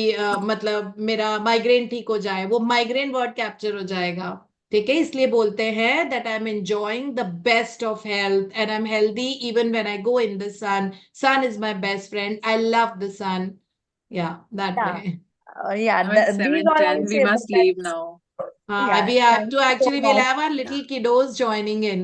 मतलब मेरा माइग्रेन ठीक हो जाए, वो माइग्रेन वर्ड कैप्चर हो जाएगा. ठीक है, इसलिए बोलते हैं that I am enjoying the best of health and I am healthy even when I go in the sun. Sun is my best friend. I love the sun. Yeah that Yeah. वे. Yeah, Now it's these all I 7:10. will We say, but must leave that's now. yeah. We have Thank to you so actually, we'll much. have our little kiddos joining in.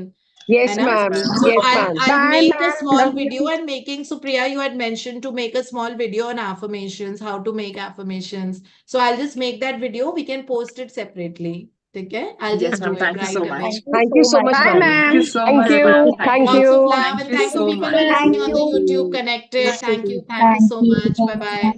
Yes, है ना? Yes, ma'am. ma'am. So Yes, I'll ma'am. I'll Bye, make a ma'am. small Love video you. and making. So Priya, you had mentioned to make a small video on affirmations, how to make affirmations. So I'll just make that video. We can post it separately. Okay? I'll Yes, just ma'am. do it Thank you right so away. much. Thank you Thank so you so much, much, ma'am. ma'am. Thank you so Thank much, you. ma'am. Thank Thank you. Lots of you. love Thank and you thank you so people much. who are Thank listening on the you. YouTube connected. Thank you. Thank you Thank so you. much. Bye bye.